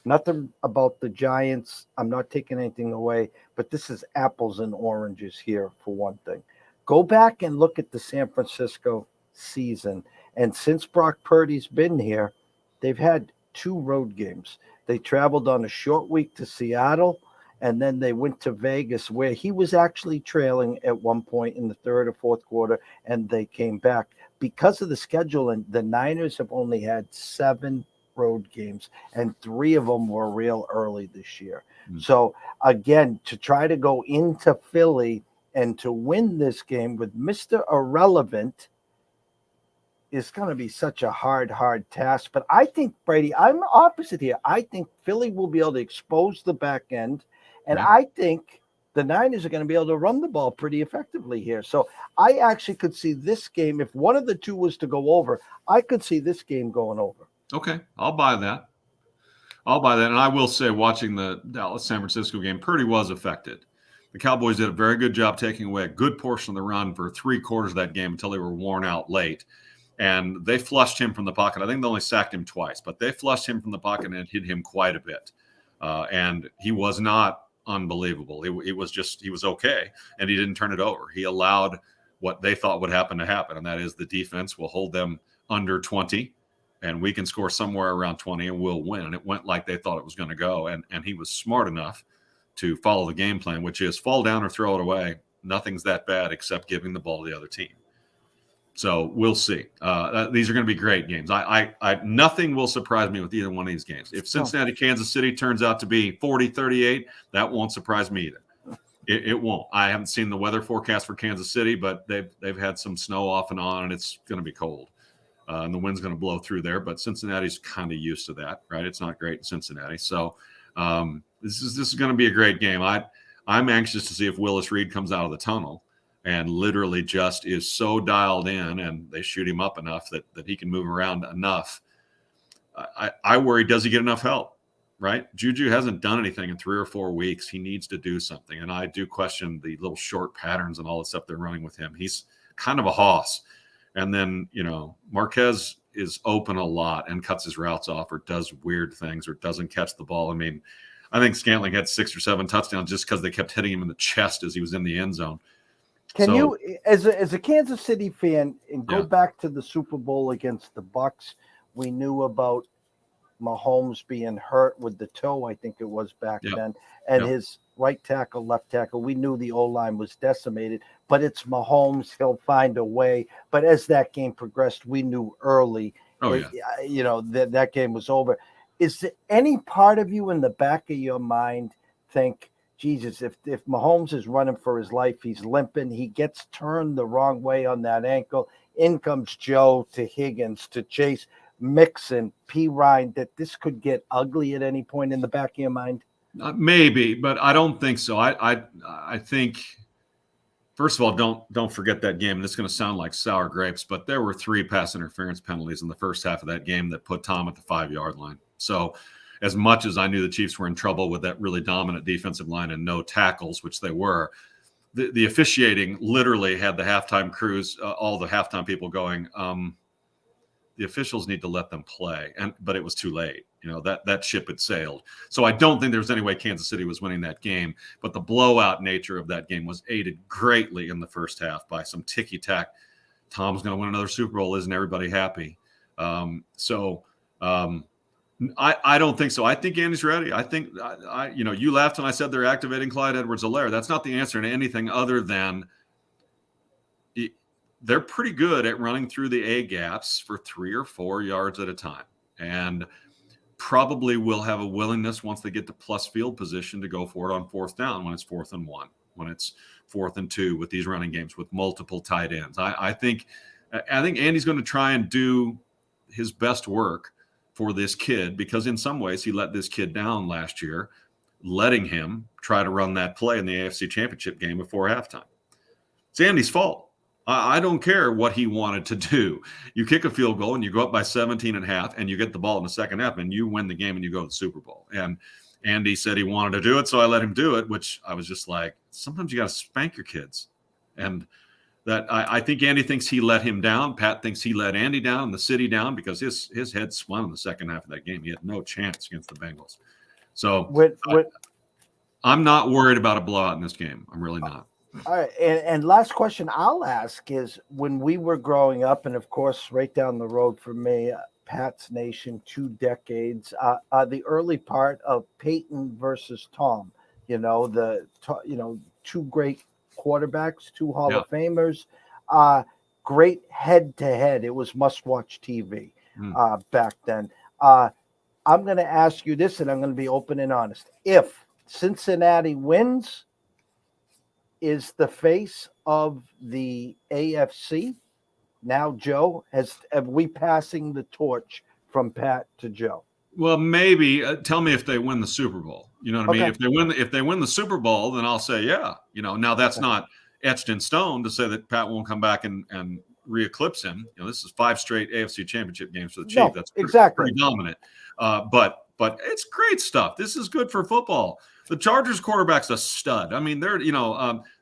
nothing about the Giants. I'm not taking anything away, but this is apples and oranges here for one thing. Go back and look at the San Francisco season. And since Brock Purdy's been here, they've had 2 road games. They traveled on a short week to Seattle, and then they went to Vegas, where he was actually trailing at one point in the 3rd or 4th quarter, and they came back. Because of the schedule, and the Niners have only had 7 road games, and 3 of them were real early this year. So, again, to try to go into Philly and to win this game with Mr. Irrelevant is going to be such a hard task. But I think, Brady, I'm opposite here. I think Philly will be able to expose the back end, and I think the Niners are going to be able to run the ball pretty effectively here. So I actually could see this game, if one of the two was to go over, I could see this game going over. Okay, I'll buy that. And I will say, watching the Dallas-San Francisco game, Purdy was affected. The Cowboys did a very good job taking away a good portion of the run for 3 quarters of that game until they were worn out late. And they flushed him from the pocket. I think they only sacked him twice, but they flushed him from the pocket and hit him quite a bit. And he was not unbelievable. It was just, he was okay, and he didn't turn it over. He allowed what they thought would happen to happen, and that is the defense will hold them under 20, and we can score somewhere around 20, and we'll win. And it went like they thought it was going to go, and he was smart enough to follow the game plan, which is fall down or throw it away. Nothing's that bad except giving the ball to the other team. So we'll see. These are going to be great games. Nothing will surprise me with either one of these games. If Cincinnati, Kansas City turns out to be 40-38, that won't surprise me either. It won't. I haven't seen the weather forecast for Kansas City, but they've had some snow off and on, and it's going to be cold. And the wind's going to blow through there. But Cincinnati's kind of used to that, right? It's not great in Cincinnati. So this is going to be a great game. I'm anxious to see if Willis Reed comes out of the tunnel and literally just is so dialed in, and they shoot him up enough that he can move around enough. I worry, does he get enough help? Right? Juju hasn't done anything in 3 or 4 weeks. He needs to do something. And I do question the little short patterns and all the stuff they're running with him. He's kind of a hoss. And then, Marquez is open a lot and cuts his routes off or does weird things or doesn't catch the ball. I mean, I think Scantling had 6 or 7 touchdowns just because they kept hitting him in the chest as he was in the end zone. Can you, as a Kansas City fan, and go back to the Super Bowl against the Bucs, we knew about Mahomes being hurt with the toe, I think it was back then, and his right tackle, left tackle. We knew the O-line was decimated, but it's Mahomes. He'll find a way. But as that game progressed, we knew early, that game was over. Is there any part of you in the back of your mind think, Jesus, if Mahomes is running for his life, he's limping, he gets turned the wrong way on that ankle, in comes Joe to Higgins to Chase, Mixon, P. Ryan, that this could get ugly at any point in the back of your mind? Maybe, but I don't think so. I think, first of all, don't forget that game. This is going to sound like sour grapes, but there were 3 pass interference penalties in the first half of that game that put Tom at the 5-yard line. So as much as I knew the Chiefs were in trouble with that really dominant defensive line and no tackles, which they were, the officiating literally had the halftime crews, all the halftime people going, the officials need to let them play. But it was too late. That ship had sailed. So I don't think there was any way Kansas City was winning that game. But the blowout nature of that game was aided greatly in the first half by some ticky-tack. Tom's going to win another Super Bowl. Isn't everybody happy? I don't think so. I think Andy's ready. I think, you laughed when I said they're activating Clyde Edwards-Helaire. That's not the answer to anything other than they're pretty good at running through the A gaps for 3 or 4 yards at a time, and probably will have a willingness once they get to plus field position to go for it on 4th down when it's 4th and 1, when it's 4th and 2 with these running games with multiple tight ends. I think Andy's going to try and do his best work for this kid, because in some ways he let this kid down last year, letting him try to run that play in the AFC Championship game before halftime. It's Andy's fault. I don't care what he wanted to do. You kick a field goal and you go up by 17 and a half and you get the ball in the second half and you win the game and you go to the Super Bowl. And Andy said he wanted to do it, so I let him do it, which I was just like, sometimes you got to spank your kids. And that I think Andy thinks he let him down. Pat thinks he let Andy down and the city down, because his head spun in the second half of that game. He had no chance against the Bengals. So I'm not worried about a blowout in this game. I'm really not. All right, and last question I'll ask is, when we were growing up, and of course right down the road from me, Pat's Nation, 2 decades, the early part of Peyton versus Tom, 2 great quarterbacks, 2 Hall of Famers, great head-to-head. It was must-watch TV back then. I'm going to ask you this, and I'm going to be open and honest. If Cincinnati wins, is the face of the AFC now Joe? Have we passing the torch from Pat to Joe? Well, maybe. Tell me if they win the Super Bowl. You know what I mean? If they win the Super Bowl, then I'll say yeah. Now that's not etched in stone to say that Pat won't come back and re-eclipse him. This is 5 straight AFC Championship games for the Chiefs. No, that's pretty dominant. But it's great stuff. This is good for football. The Chargers quarterback's a stud. I mean,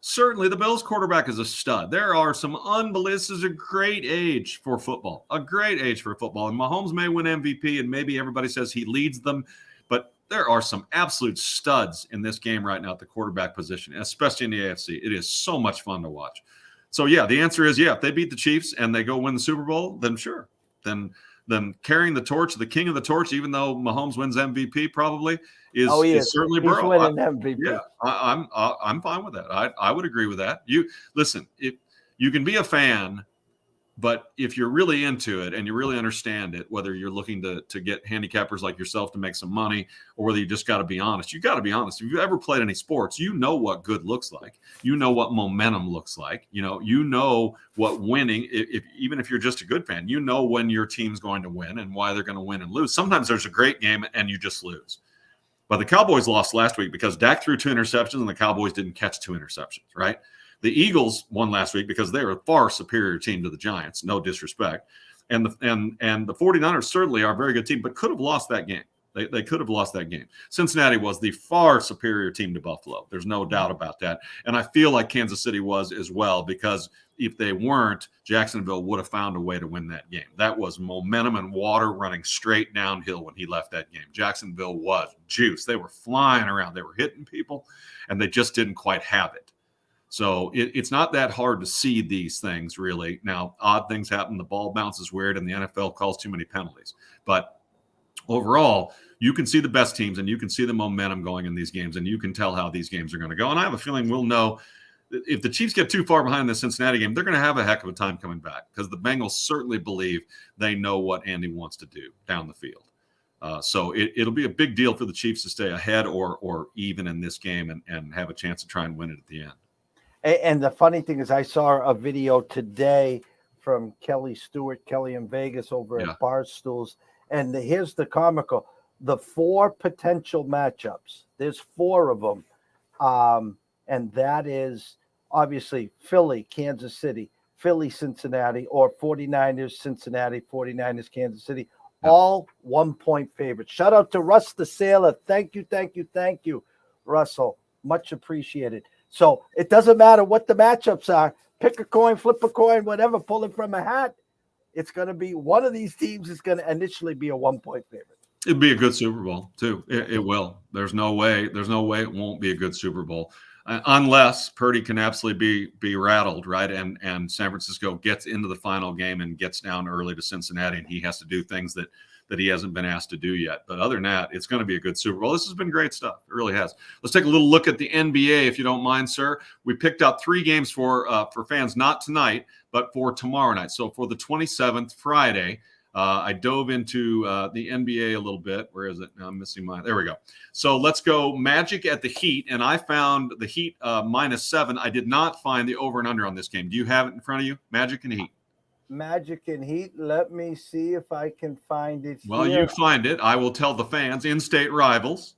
certainly the Bills quarterback is a stud. There are some unbelievable. This is a great age for football. And Mahomes may win MVP, and maybe everybody says he leads them, but there are some absolute studs in this game right now at the quarterback position, especially in the AFC. It is so much fun to watch. So yeah, the answer is if they beat the Chiefs and they go win the Super Bowl, then sure. Then carrying the torch, the king of the torch, even though Mahomes wins MVP probably, is certainly Burrow. He's winning MVP. Yeah, I'm fine with that. I would agree with that. You listen, if you can be a fan But if you're really into it and you really understand it, whether you're looking to get handicappers like yourself to make some money, or whether you just got to be honest, you got to be honest. If you've ever played any sports, you know what good looks like. You know what momentum looks like. You know what winning. Even if you're just a good fan, you know when your team's going to win and why they're going to win and lose. Sometimes there's a great game and you just lose. But the Cowboys lost last week because Dak threw 2 interceptions and the Cowboys didn't catch 2 interceptions, right? The Eagles won last week because they were a far superior team to the Giants, no disrespect. And the 49ers certainly are a very good team, but could have lost that game. They could have lost that game. Cincinnati was the far superior team to Buffalo. There's no doubt about that. And I feel like Kansas City was as well, because if they weren't, Jacksonville would have found a way to win that game. That was momentum and water running straight downhill when he left that game. Jacksonville was juice. They were flying around. They were hitting people, and they just didn't quite have it. So it's not that hard to see these things, really. Now, odd things happen. The ball bounces weird, and the NFL calls too many penalties. But overall, you can see the best teams, and you can see the momentum going in these games, and you can tell how these games are going to go. And I have a feeling we'll know if the Chiefs get too far behind the Cincinnati game, they're going to have a heck of a time coming back, because the Bengals certainly believe they know what Andy wants to do down the field. So it'll be a big deal for the Chiefs to stay ahead or even in this game and have a chance to try and win it at the end. And the funny thing is, I saw a video today from Kelly in Vegas over at Barstools. And here's the comical: the 4 potential matchups. There's 4 of them. And that is obviously Philly, Kansas City, Philly, Cincinnati, or 49ers, Cincinnati, 49ers, Kansas City, all 1-point favorites. Shout out to Russ the Sailor. Thank you, Russell. Much appreciated. So it doesn't matter what the matchups are. Pick a coin, flip a coin, whatever, pull it from a hat. It's going to be one of these teams is going to initially be a 1-point favorite. It'd be a good Super Bowl too. It will. There's no way it won't be a good Super Bowl, unless Purdy can absolutely be rattled, right? And San Francisco gets into the final game and gets down early to Cincinnati, and he has to do things that he hasn't been asked to do yet. But other than that, it's going to be a good Super Bowl. This has been great stuff. It really has. Let's take a little look at the NBA, if you don't mind, sir. We picked out 3 games for fans, not tonight, but for tomorrow night. So for the 27th, Friday, I dove into the NBA a little bit. Where is it? Now I'm missing mine. There we go. So let's go Magic at the Heat. And I found the Heat -7. I did not find the over and under on this game. Do you have it in front of you? Magic and Heat. Magic and Heat. Let me see if I can find it. Well, here. you find it. I will tell the fans. In-state rivals,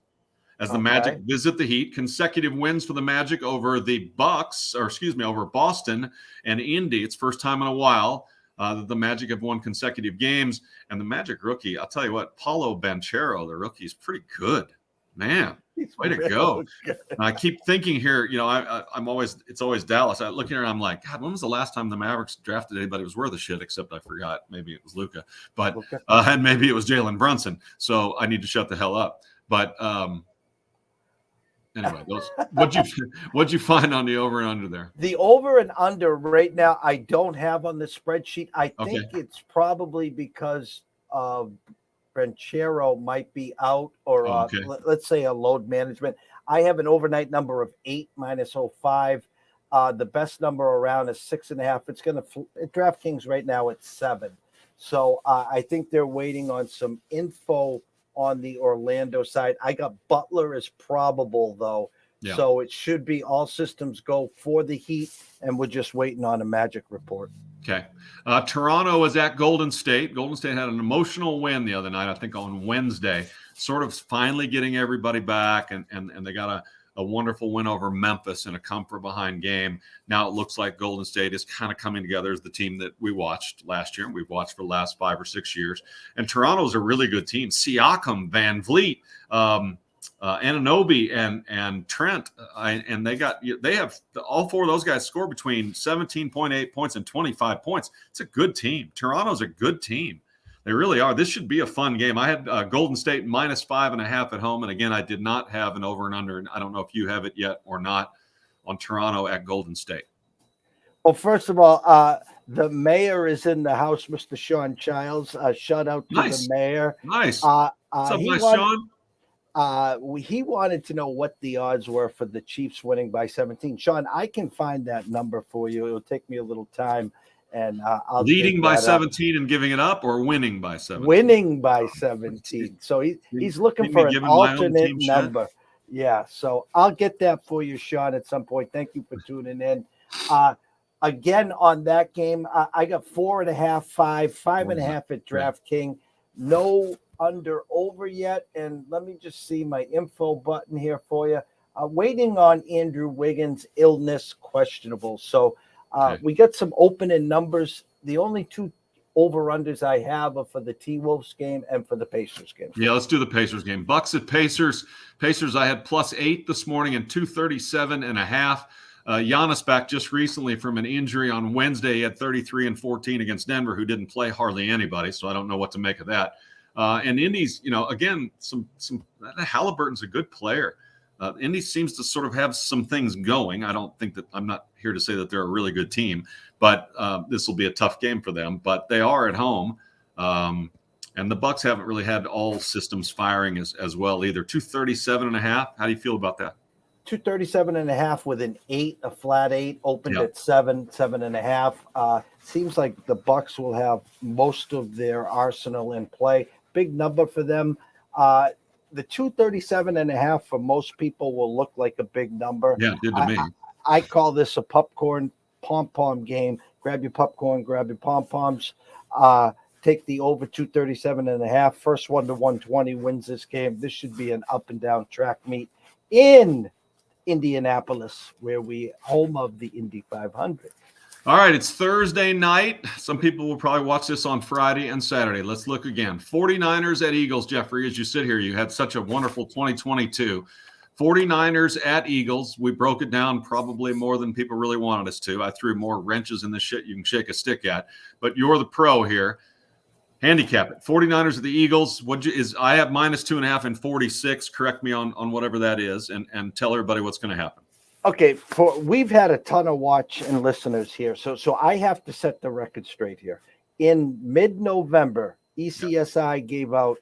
as the Magic visit the Heat. Consecutive wins for the Magic over the Bucks, over Boston and Indy. It's first time in a while that the Magic have won consecutive games. And the Magic rookie, I'll tell you what, Paolo Banchero, the rookie, is pretty good. Man, way to go. And I keep thinking here, it's always Dallas. I look here and I'm like, God, when was the last time the Mavericks drafted anybody who was worth a shit, except I forgot. Maybe it was Luka, but and maybe it was Jalen Brunson. So I need to shut the hell up. But anyway, what'd you find on the over and under there? The over and under right now, I don't have on the spreadsheet. I think it's probably because Banchero might be out, or let's say a load management. I have an overnight number of 8 -05. The best number around is 6.5. It's going to DraftKings right now at 7. So I think they're waiting on some info on the Orlando side. I got Butler as probable though. Yeah. So it should be all systems go for the Heat, and we're just waiting on a Magic report. Okay. Toronto was at Golden State. Golden State had an emotional win the other night, I think on Wednesday, sort of finally getting everybody back, and they got a wonderful win over Memphis in a come-from-behind game. Now it looks like Golden State is kind of coming together as the team that we watched last year and we've watched for the last 5 or 6 years. And Toronto's a really good team. Siakam, Van Vliet, Anunoby and Trent, and they have all 4 of those guys score between 17.8 points and 25 points. It's a good team. Toronto's a good team. They really are. This should be a fun game. I had Golden State -5.5 at home, and again, I did not have an over and under. And I don't know if you have it yet or not on Toronto at Golden State. Well, first of all, the mayor is in the house, Mr. Sean Childs. Shout out to the mayor. Nice. What's up, nice Sean? He wanted to know what the odds were for the Chiefs winning by 17. Sean, I can find that number for you. It'll take me a little time. and I'll Leading dig by that up. 17 and giving it up, or winning by 17? Winning by 17. So he's looking for an alternate number. Yeah, so I'll get that for you, Sean, at some point. Thank you for tuning in. Again, on that game, I got 4.5, 5.5 at DraftKings. No under over yet. And let me just see my info button here for you. Waiting on Andrew Wiggins' illness, questionable. So we got some opening numbers. The only two over-unders I have are for the T-Wolves game and for the Pacers game. Yeah, let's do the Pacers game. Bucks at Pacers. Pacers, I had +8 this morning and 237.5. Giannis back just recently from an injury on Wednesday. He had 33 and 14 against Denver, who didn't play hardly anybody, so I don't know what to make of that. And Indy's, again, some Halliburton's a good player. Indy seems to sort of have some things going. I'm not here to say that they're a really good team, but this will be a tough game for them. But they are at home, and the Bucks haven't really had all systems firing as well either. 237.5. How do you feel about that? 237.5 with an 8, a flat 8, opened at 7.5. Seems like the Bucks will have most of their arsenal in play. Big number for them. The 237.5 for most people will look like a big number. Yeah, it did to me. I call this a popcorn pom-pom game. Grab your popcorn, grab your pom-poms. Take the over 237.5. First one to 120 wins this game. This should be an up and down track meet in Indianapolis, where we home of the Indy 500. All right, it's Thursday night. Some people will probably watch this on Friday and Saturday. Let's look again. 49ers at Eagles, Jeffrey, as you sit here. You had such a wonderful 2022. 49ers at Eagles. We broke it down probably more than people really wanted us to. I threw more wrenches in the shit you can shake a stick at. But you're the pro here. Handicap it. 49ers at the Eagles. I have -2.5 and 46. Correct me on whatever that is, and tell everybody what's going to happen. Okay, we've had a ton of watch and listeners here, so I have to set the record straight here. In mid-November, ECSI gave out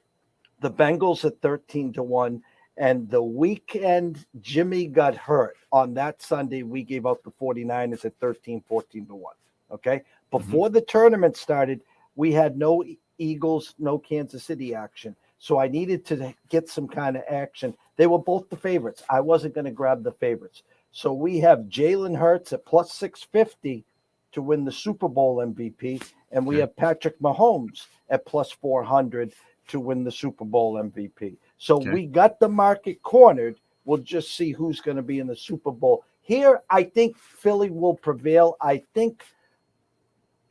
the Bengals at 13-1, and the weekend Jimmy got hurt on that Sunday, we gave out the 49ers at 14-1. Okay, before the tournament started, we had no Eagles, no Kansas City action, so I needed to get some kind of action. They were both the favorites. I wasn't going to grab the favorites. So we have Jalen Hurts at +650 to win the Super Bowl MVP, and we have Patrick Mahomes at +400 to win the Super Bowl MVP. So we got the market cornered. We'll just see who's going to be in the Super Bowl. Here, I think Philly will prevail. I think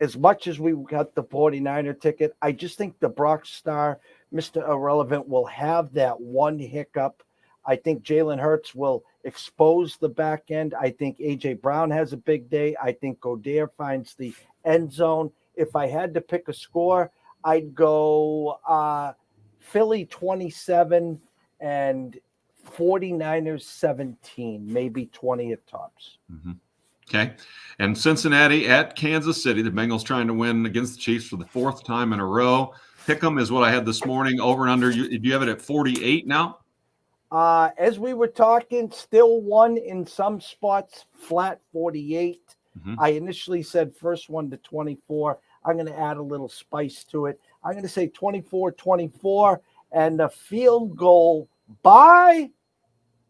as much as we got the 49er ticket, I just think the Brock Star, Mr. Irrelevant, will have that one hiccup. I think Jalen Hurts will expose the back end. I think A.J. Brown has a big day. I think Goddard finds the end zone. If I had to pick a score, I'd go Philly 27 and 49ers 17, maybe 20 at tops. Mm-hmm. Okay. And Cincinnati at Kansas City. The Bengals trying to win against the Chiefs for the 4th time in a row. Pick'em is what I had this morning. Over and under. Do you have it at 48 now? As we were talking, still one in some spots, flat 48. I initially said first one to 24. I'm going to add a little spice to it. I'm going to say 24-24 and a field goal by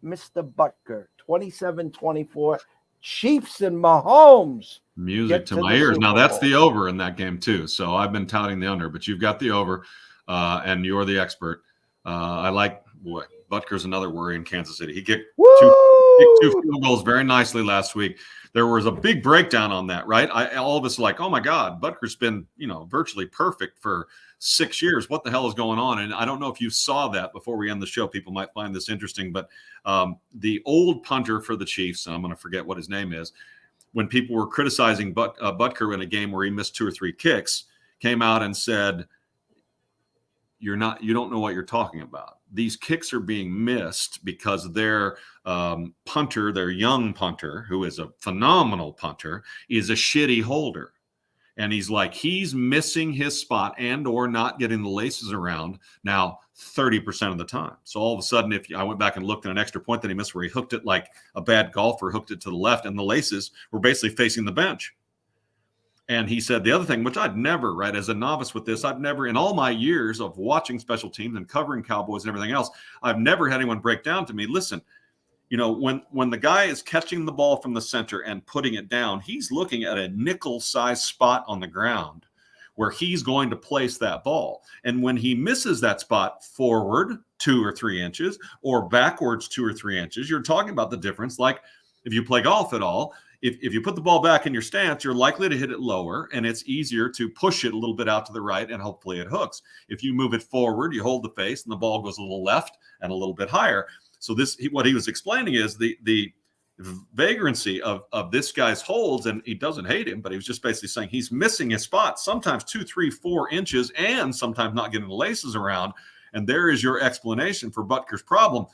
Mr. Butker, 27-24. Chiefs and Mahomes. Music to my ears. Now, that's the over in that game, too. So I've been touting the under, but you've got the over, and you're the expert. I like, boy, Butker's another worry in Kansas City. He kicked two field goals very nicely last week. There was a big breakdown on that, right? All of us are like, oh, my God, Butker's been, virtually perfect for 6 years. What the hell is going on? And I don't know if you saw that before we end the show. People might find this interesting, but the old punter for the Chiefs, and I'm going to forget what his name is, when people were criticizing Butker in a game where he missed 2 or 3 kicks, came out and said, you don't know what you're talking about. These kicks are being missed because their punter, their young punter, who is a phenomenal punter, is a shitty holder. And he's missing his spot and or not getting the laces around now 30% of the time. So all of a sudden, I went back and looked at an extra point that he missed where he hooked it like a bad golfer, hooked it to the left, and the laces were basically facing the bench. And he said the other thing, which I'd never, right, as a novice with this, I've never, in all my years of watching special teams and covering Cowboys and everything else, I've never had anyone break down to me, listen, when the guy is catching the ball from the center and putting it down, he's looking at a nickel-sized spot on the ground where he's going to place that ball. And when he misses that spot forward 2 or 3 inches or backwards 2 or 3 inches, you're talking about the difference. Like if you play golf at all, if you put the ball back in your stance, you're likely to hit it lower, and it's easier to push it a little bit out to the right, and hopefully it hooks. If you move it forward, you hold the face, and the ball goes a little left and a little bit higher. So what he was explaining is the vagrancy of this guy's holds, and he doesn't hate him, but he was just basically saying he's missing his spot, sometimes 2, 3, 4 inches, and sometimes not getting the laces around. And there is your explanation for Butker's problem.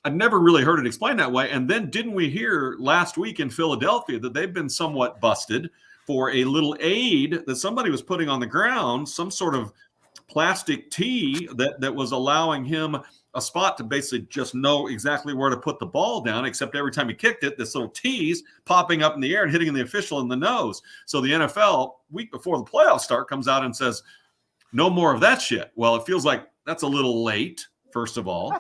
I'd never really heard it explained that way. And then didn't we hear last week in Philadelphia that they've been somewhat busted for a little aid that somebody was putting on the ground, some sort of plastic tee that was allowing him a spot to basically just know exactly where to put the ball down, except every time he kicked it, this little tee's popping up in the air and hitting the official in the nose. So the NFL, week before the playoffs start, comes out and says, no more of that shit. Well, it feels like that's a little late, first of all.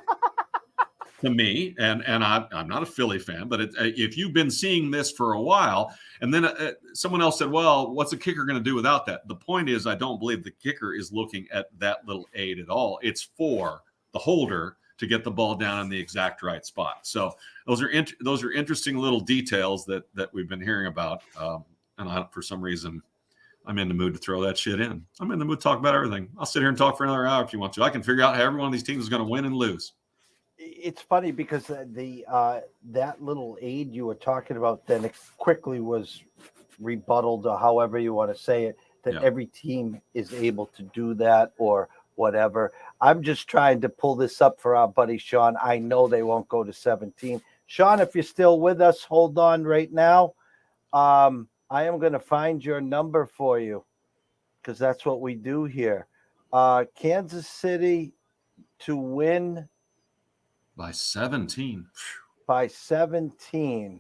To me, and I'm not a Philly fan, but if you've been seeing this for a while, and then someone else said, well, what's a kicker going to do without that? The point is, I don't believe the kicker is looking at that little aid at all. It's for the holder to get the ball down in the exact right spot. So those are interesting little details that we've been hearing about. For some reason, I'm in the mood to throw that shit in. I'm in the mood to talk about everything. I'll sit here and talk for another hour if you want to. I can figure out how every one of these teams is going to win and lose. It's funny because that little aid you were talking about then it quickly was rebutted, or however you want to say it, that every team is able to do that or whatever. I'm just trying to pull this up for our buddy Sean. I know they won't go to 17. Sean, if you're still with us, hold on right now. I am going to find your number for you because that's what we do here. Kansas City to win by 17. By 17.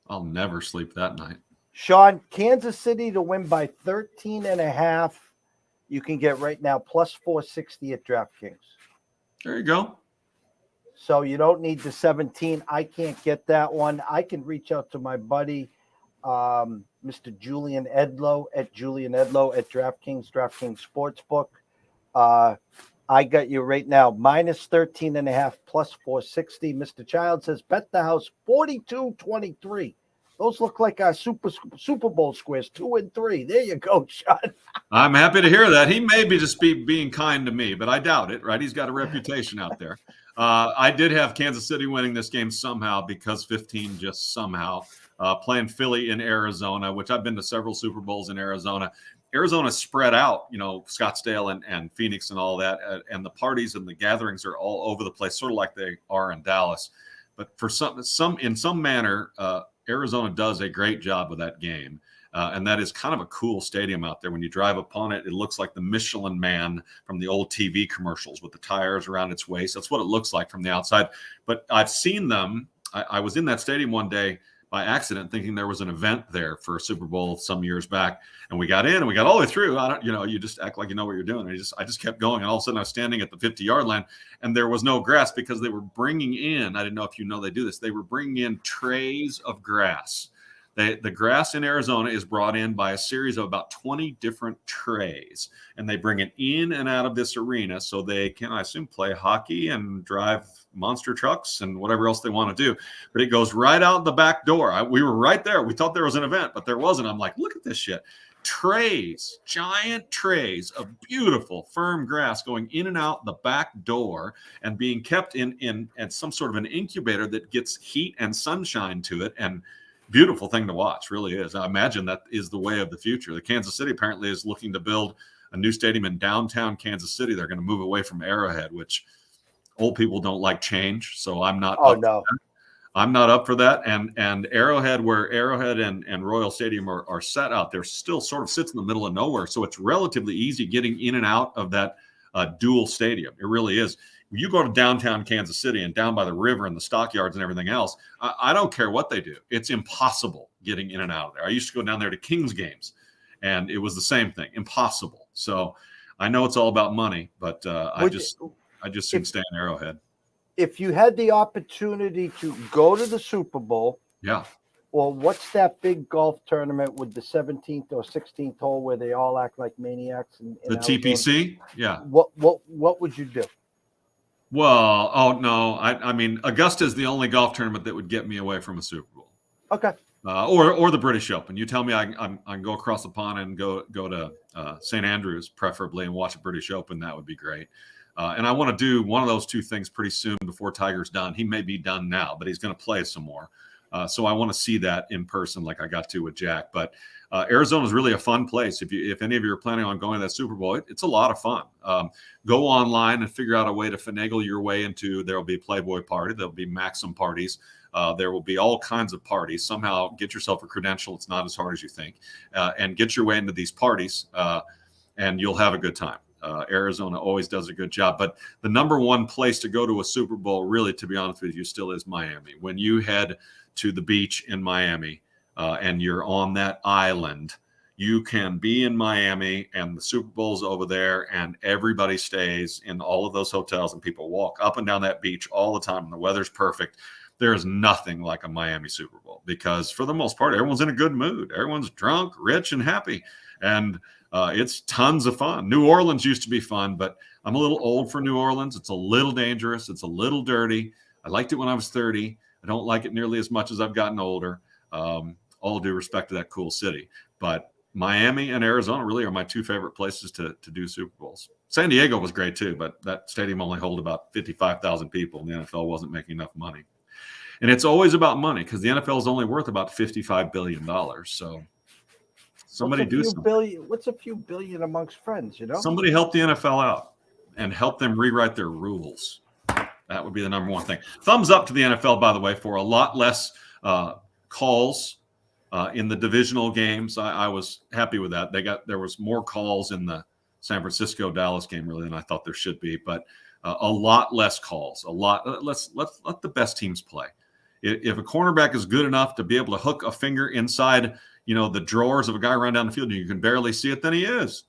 I'll never sleep that night. Sean, Kansas City to win by 13.5. You can get right now plus 460 at DraftKings. There you go. So you don't need the 17. I can't get that one. I can reach out to my buddy, Mr. Julian Edlow at DraftKings Sportsbook. I got you right now, minus 13.5, plus 460. Mr. Child says, bet the house 42-23. Those look like our Super Bowl squares, 2 and 3. There you go, Sean. I'm happy to hear that. He may be just being kind to me, but I doubt it, right? He's got a reputation out there. I did have Kansas City winning this game somehow because 15 just somehow. Playing Philly in Arizona, which I've been to several Super Bowls in Arizona. Arizona spread out, Scottsdale and Phoenix and all that, and the parties and the gatherings are all over the place, sort of like they are in Dallas. But for in some manner, Arizona does a great job with that game, and that is kind of a cool stadium out there. When you drive upon it, it looks like the Michelin Man from the old TV commercials with the tires around its waist. That's what it looks like from the outside. But I've seen them. I was in that stadium one day by accident, thinking there was an event there for a Super Bowl some years back. And we got in and we got all the way through. You just act like you know what you're doing. I just kept going. And all of a sudden I was standing at the 50-yard line and there was no grass because they were bringing in, I didn't know if you know they do this, they were bringing in trays of grass. The grass in Arizona is brought in by a series of about 20 different trays, and they bring it in and out of this arena so they can, I assume, play hockey and drive monster trucks and whatever else they want to do. But it goes right out the back door. We were right there. We thought there was an event, but there wasn't. I'm like, look at this shit. Trays, giant trays of beautiful firm grass going in and out the back door and being kept in some sort of an incubator that gets heat and sunshine to it. And beautiful thing to watch, really is. I imagine that is the way of the future. The Kansas City apparently is looking to build a new stadium in downtown Kansas City. They're going to move away from Arrowhead, which old people don't like change. So I'm not. I'm not up for that. And Arrowhead, where Arrowhead and Royal Stadium are set out there, still sort of sits in the middle of nowhere. So it's relatively easy getting in and out of that dual stadium. It really is. You go to downtown Kansas City and down by the river and the stockyards and everything else, I don't care what they do. It's impossible getting in and out of there. I used to go down there to Kings games, And it was the same thing, impossible. So I know it's all about money, but I just soon stay in Arrowhead. If you had the opportunity to go to the Super Bowl, Yeah. well, what's that big golf tournament with the 17th or 16th hole where they all act like maniacs? In The Arizona? TPC? Yeah. What would you do? Well, oh no, I mean Augusta is the only golf tournament that would get me away from a Super Bowl. Okay. Or the British Open. You tell me I can go across the pond and go to St. Andrews preferably and watch a British Open. That would be great. And I want to do one of those two things pretty soon before Tiger's done. He may be done now, but he's going to play some more. So I want to see that in person, like I got to with Jack. But Arizona is really a fun place. If any of you are planning on going to that Super Bowl, it's a lot of fun. Go online and figure out a way to finagle your way into. There will be a Playboy party. There will be Maxim parties. There will be all kinds of parties. Somehow get yourself a credential. It's not as hard as you think, and get your way into these parties, and you'll have a good time. Arizona always does a good job. But the number one place to go to a Super Bowl, really, to be honest with you, still is Miami. When you head to the beach in Miami and you're on that island, you can be in Miami and the Super Bowl's over there and everybody stays in all of those hotels and people walk up and down that beach all the time and the weather's perfect. There is nothing like a Miami Super Bowl because for the most part, everyone's in a good mood. Everyone's drunk, rich, and happy. And it's tons of fun. New Orleans used to be fun, but I'm a little old for New Orleans. It's a little dangerous. It's a little dirty. I liked it when I was 30. I don't like it nearly as much as I've gotten older. All due respect to that cool city. But Miami and Arizona really are my two favorite places to do Super Bowls. San Diego was great too, but that stadium only held about 55,000 people, and the NFL wasn't making enough money. And it's always about money because the NFL is only worth about $55 billion. So somebody do something. What's a few billion amongst friends, you know? Somebody help the NFL out and help them rewrite their rules. That would be the number one thing. Thumbs up to the NFL, by the way, for a lot less calls in the divisional games. I was happy with that. There was more calls in the San Francisco-Dallas game really than I thought there should be, but a lot less calls. Let's let the best teams play. If a cornerback is good enough to be able to hook a finger inside, the drawers of a guy running down the field and you can barely see it, then he is.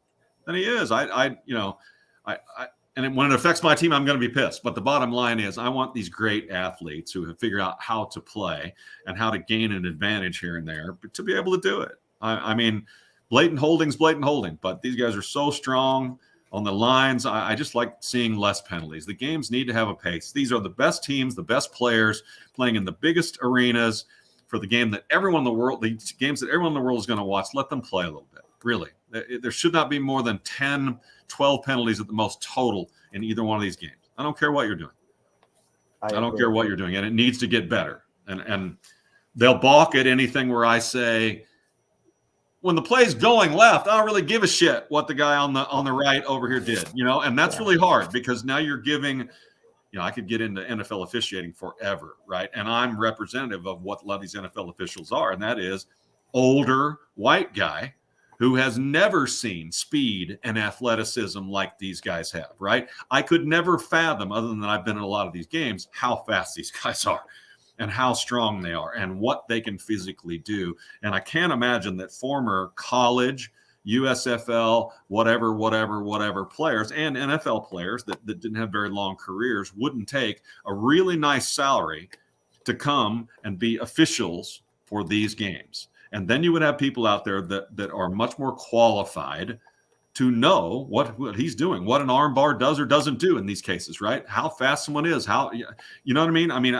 And when it affects my team, I'm going to be pissed. But the bottom line is I want these great athletes who have figured out how to play and how to gain an advantage here and there to be able to do it. I mean, blatant holding, but these guys are so strong on the lines. I just like seeing less penalties. The games need to have a pace. These are the best teams, the best players playing in the biggest arenas for the games that everyone in the world is going to watch. Let them play a little bit, really. There should not be more than 10, 12 penalties at the most total in either one of these games. I don't care what you're doing. I don't care what you're doing, and it needs to get better. And they'll balk at anything where I say, when the play's going left, I don't really give a shit what the guy on the right over here did, and that's really hard because now you're giving, I could get into NFL officiating forever, right? And I'm representative of what a lot of these NFL officials are, and that is older white guy who has never seen speed and athleticism like these guys have, right? I could never fathom, other than I've been in a lot of these games, how fast these guys are and how strong they are and what they can physically do. And I can't imagine that former college, USFL, whatever players and NFL players that didn't have very long careers wouldn't take a really nice salary to come and be officials for these games. And then you would have people out there that are much more qualified to know what he's doing, what an arm bar does or doesn't do in these cases, right? How fast someone is, how, you know what I mean? I mean,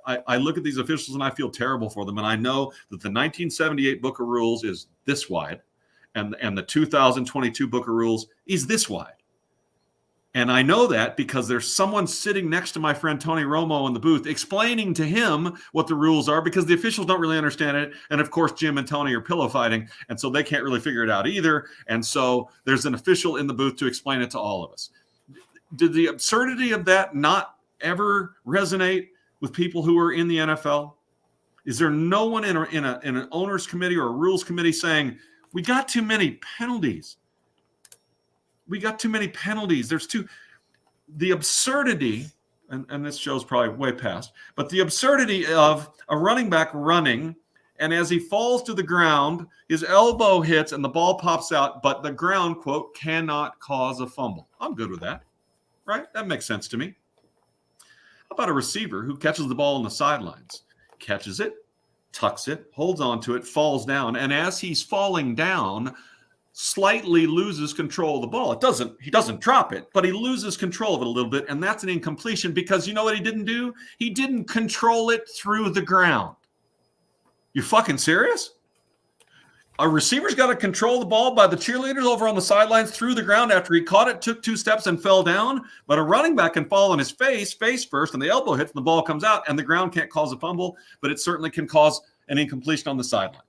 I look at these officials and I feel terrible for them. And I know that the 1978 Book of Rules is this wide and the 2022 Book of Rules is this wide. And I know that because there's someone sitting next to my friend Tony Romo in the booth explaining to him what the rules are because the officials don't really understand it. And of course, Jim and Tony are pillow fighting. And so they can't really figure it out either. And so there's an official in the booth to explain it to all of us. Did the absurdity of that not ever resonate with people who are in the NFL? Is there no one in an owners committee or a rules committee saying, we got too many penalties? There's the absurdity, and this show's probably way past, but the absurdity of a running back running And as he falls to the ground, his elbow hits and the ball pops out, but the ground, quote, cannot cause a fumble. I'm good with that, right? That makes sense to me. How about a receiver who catches the ball on the sidelines, catches it, tucks it, holds onto it, falls down, and as he's falling down, slightly loses control of the ball. He doesn't drop it, but he loses control of it a little bit, and that's an incompletion because you know what he didn't do? He didn't control it through the ground. You fucking serious? A receiver's got to control the ball by the cheerleaders over on the sidelines through the ground after he caught it, took 2 steps, and fell down. But a running back can fall on his face first, and the elbow hits, and the ball comes out, and the ground can't cause a fumble, but it certainly can cause an incompletion on the sidelines.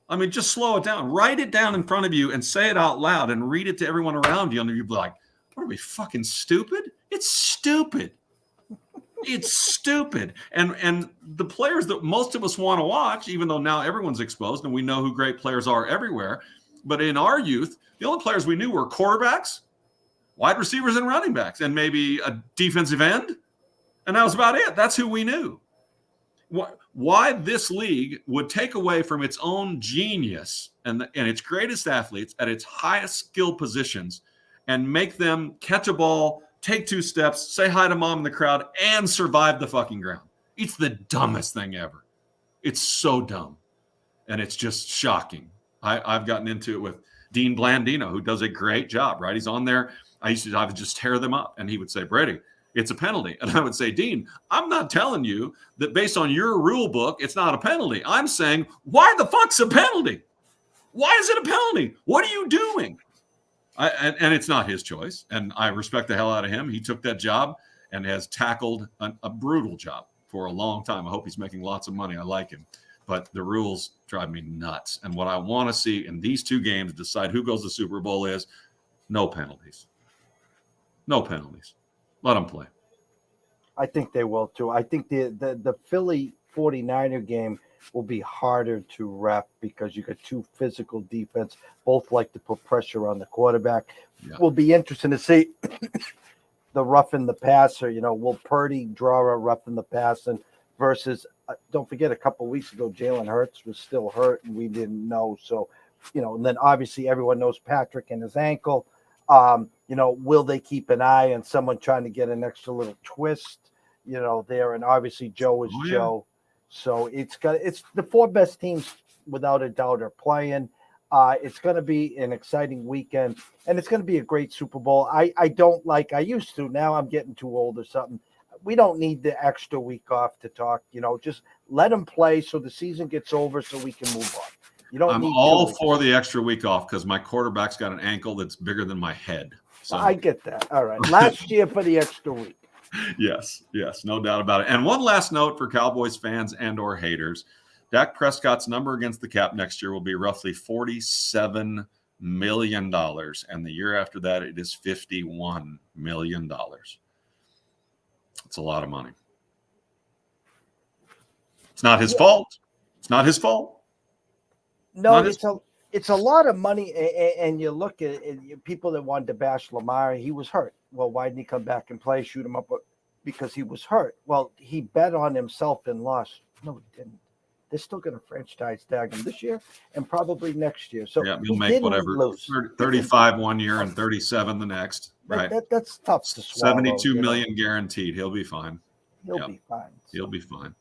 I mean, just slow it down. Write it down in front of you and say it out loud and read it to everyone around you, and you'll be like, what are we, fucking stupid? It's stupid. It's stupid. And the players that most of us want to watch, even though now everyone's exposed and we know who great players are everywhere, but in our youth, the only players we knew were quarterbacks, wide receivers, and running backs, and maybe a defensive end. And that was about it. That's who we knew. Why this league would take away from its own genius and its greatest athletes at its highest skill positions and make them catch a ball, take 2 steps, say hi to mom in the crowd, and survive the fucking ground. It's the dumbest thing ever. It's so dumb. And it's just shocking. I've gotten into it with Dean Blandino, who does a great job, right? He's on there. I would just tear them up. And he would say, Brady, it's a penalty. And I would say, Dean, I'm not telling you that based on your rule book, it's not a penalty. I'm saying, why the fuck's a penalty? Why is it a penalty? What are you doing? And it's not his choice. And I respect the hell out of him. He took that job and has tackled a brutal job for a long time. I hope he's making lots of money. I like him. But the rules drive me nuts. And what I want to see in these 2 games to decide who goes to the Super Bowl is no penalties. No penalties. Let them play. I think they will too. I think the Philly 49er game will be harder to rep because you got 2 physical defense, both like to put pressure on the quarterback. Yeah. Will be interesting to see the roughing the passer. You know, will Purdy draw a roughing the passer versus? Don't forget, a couple of weeks ago, Jalen Hurts was still hurt, and we didn't know. So, you know, and then obviously everyone knows Patrick and his ankle. You know, will they keep an eye on someone trying to get an extra little twist, you know, there? And obviously Joe is Joe. So it's the 4 best teams without a doubt are playing. It's going to be an exciting weekend, and it's going to be a great Super Bowl. I don't like I used to. Now I'm getting too old or something. We don't need the extra week off to talk. You know, just let them play so the season gets over so we can move on. You don't. I'm all for the extra week off because my quarterback's got an ankle that's bigger than my head. So I get that. All right. Last year for the extra week. Yes, no doubt about it. And one last note for Cowboys fans and or haters. Dak Prescott's number against the cap next year will be roughly $47 million. And the year after that, it is $51 million. It's a lot of money. It's not his fault. It's not his fault. No, it's a lot of money. And you look at it, people that wanted to bash Lamar, he was hurt. Well, why didn't he come back and play, shoot him up? Because he was hurt. Well, he bet on himself and lost. No, he didn't. They're still going to franchise tag him this year and probably next year. So yeah, he'll make whatever, 35 one year and 37 the next. Right. That's tough to swallow. 72 million guaranteed. He'll be fine. He'll be fine. He'll be fine.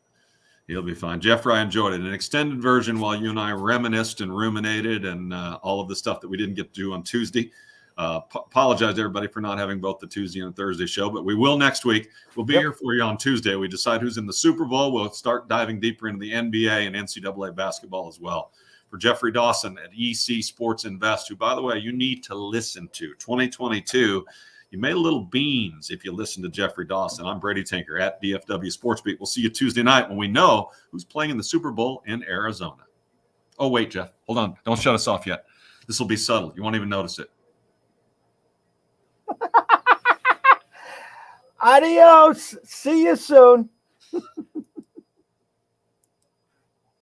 He'll be fine. Jeffrey, I enjoyed it. An extended version while you and I reminisced and ruminated and all of the stuff that we didn't get to do on Tuesday. Apologize to everybody for not having both the Tuesday and Thursday show, but we will next week. We'll be here for you on Tuesday. We decide who's in the Super Bowl. We'll start diving deeper into the NBA and NCAA basketball as well. For Jeffrey Dawson at EC Sports Invest, who, by the way, you need to listen to. 2022, you made a little beans if you listen to Jeffrey Dawson. I'm Brady Tinker at DFW Sports Beat. We'll see you Tuesday night when we know who's playing in the Super Bowl in Arizona. Oh, wait, Jeff. Hold on. Don't shut us off yet. This will be subtle. You won't even notice it. Adios. See you soon.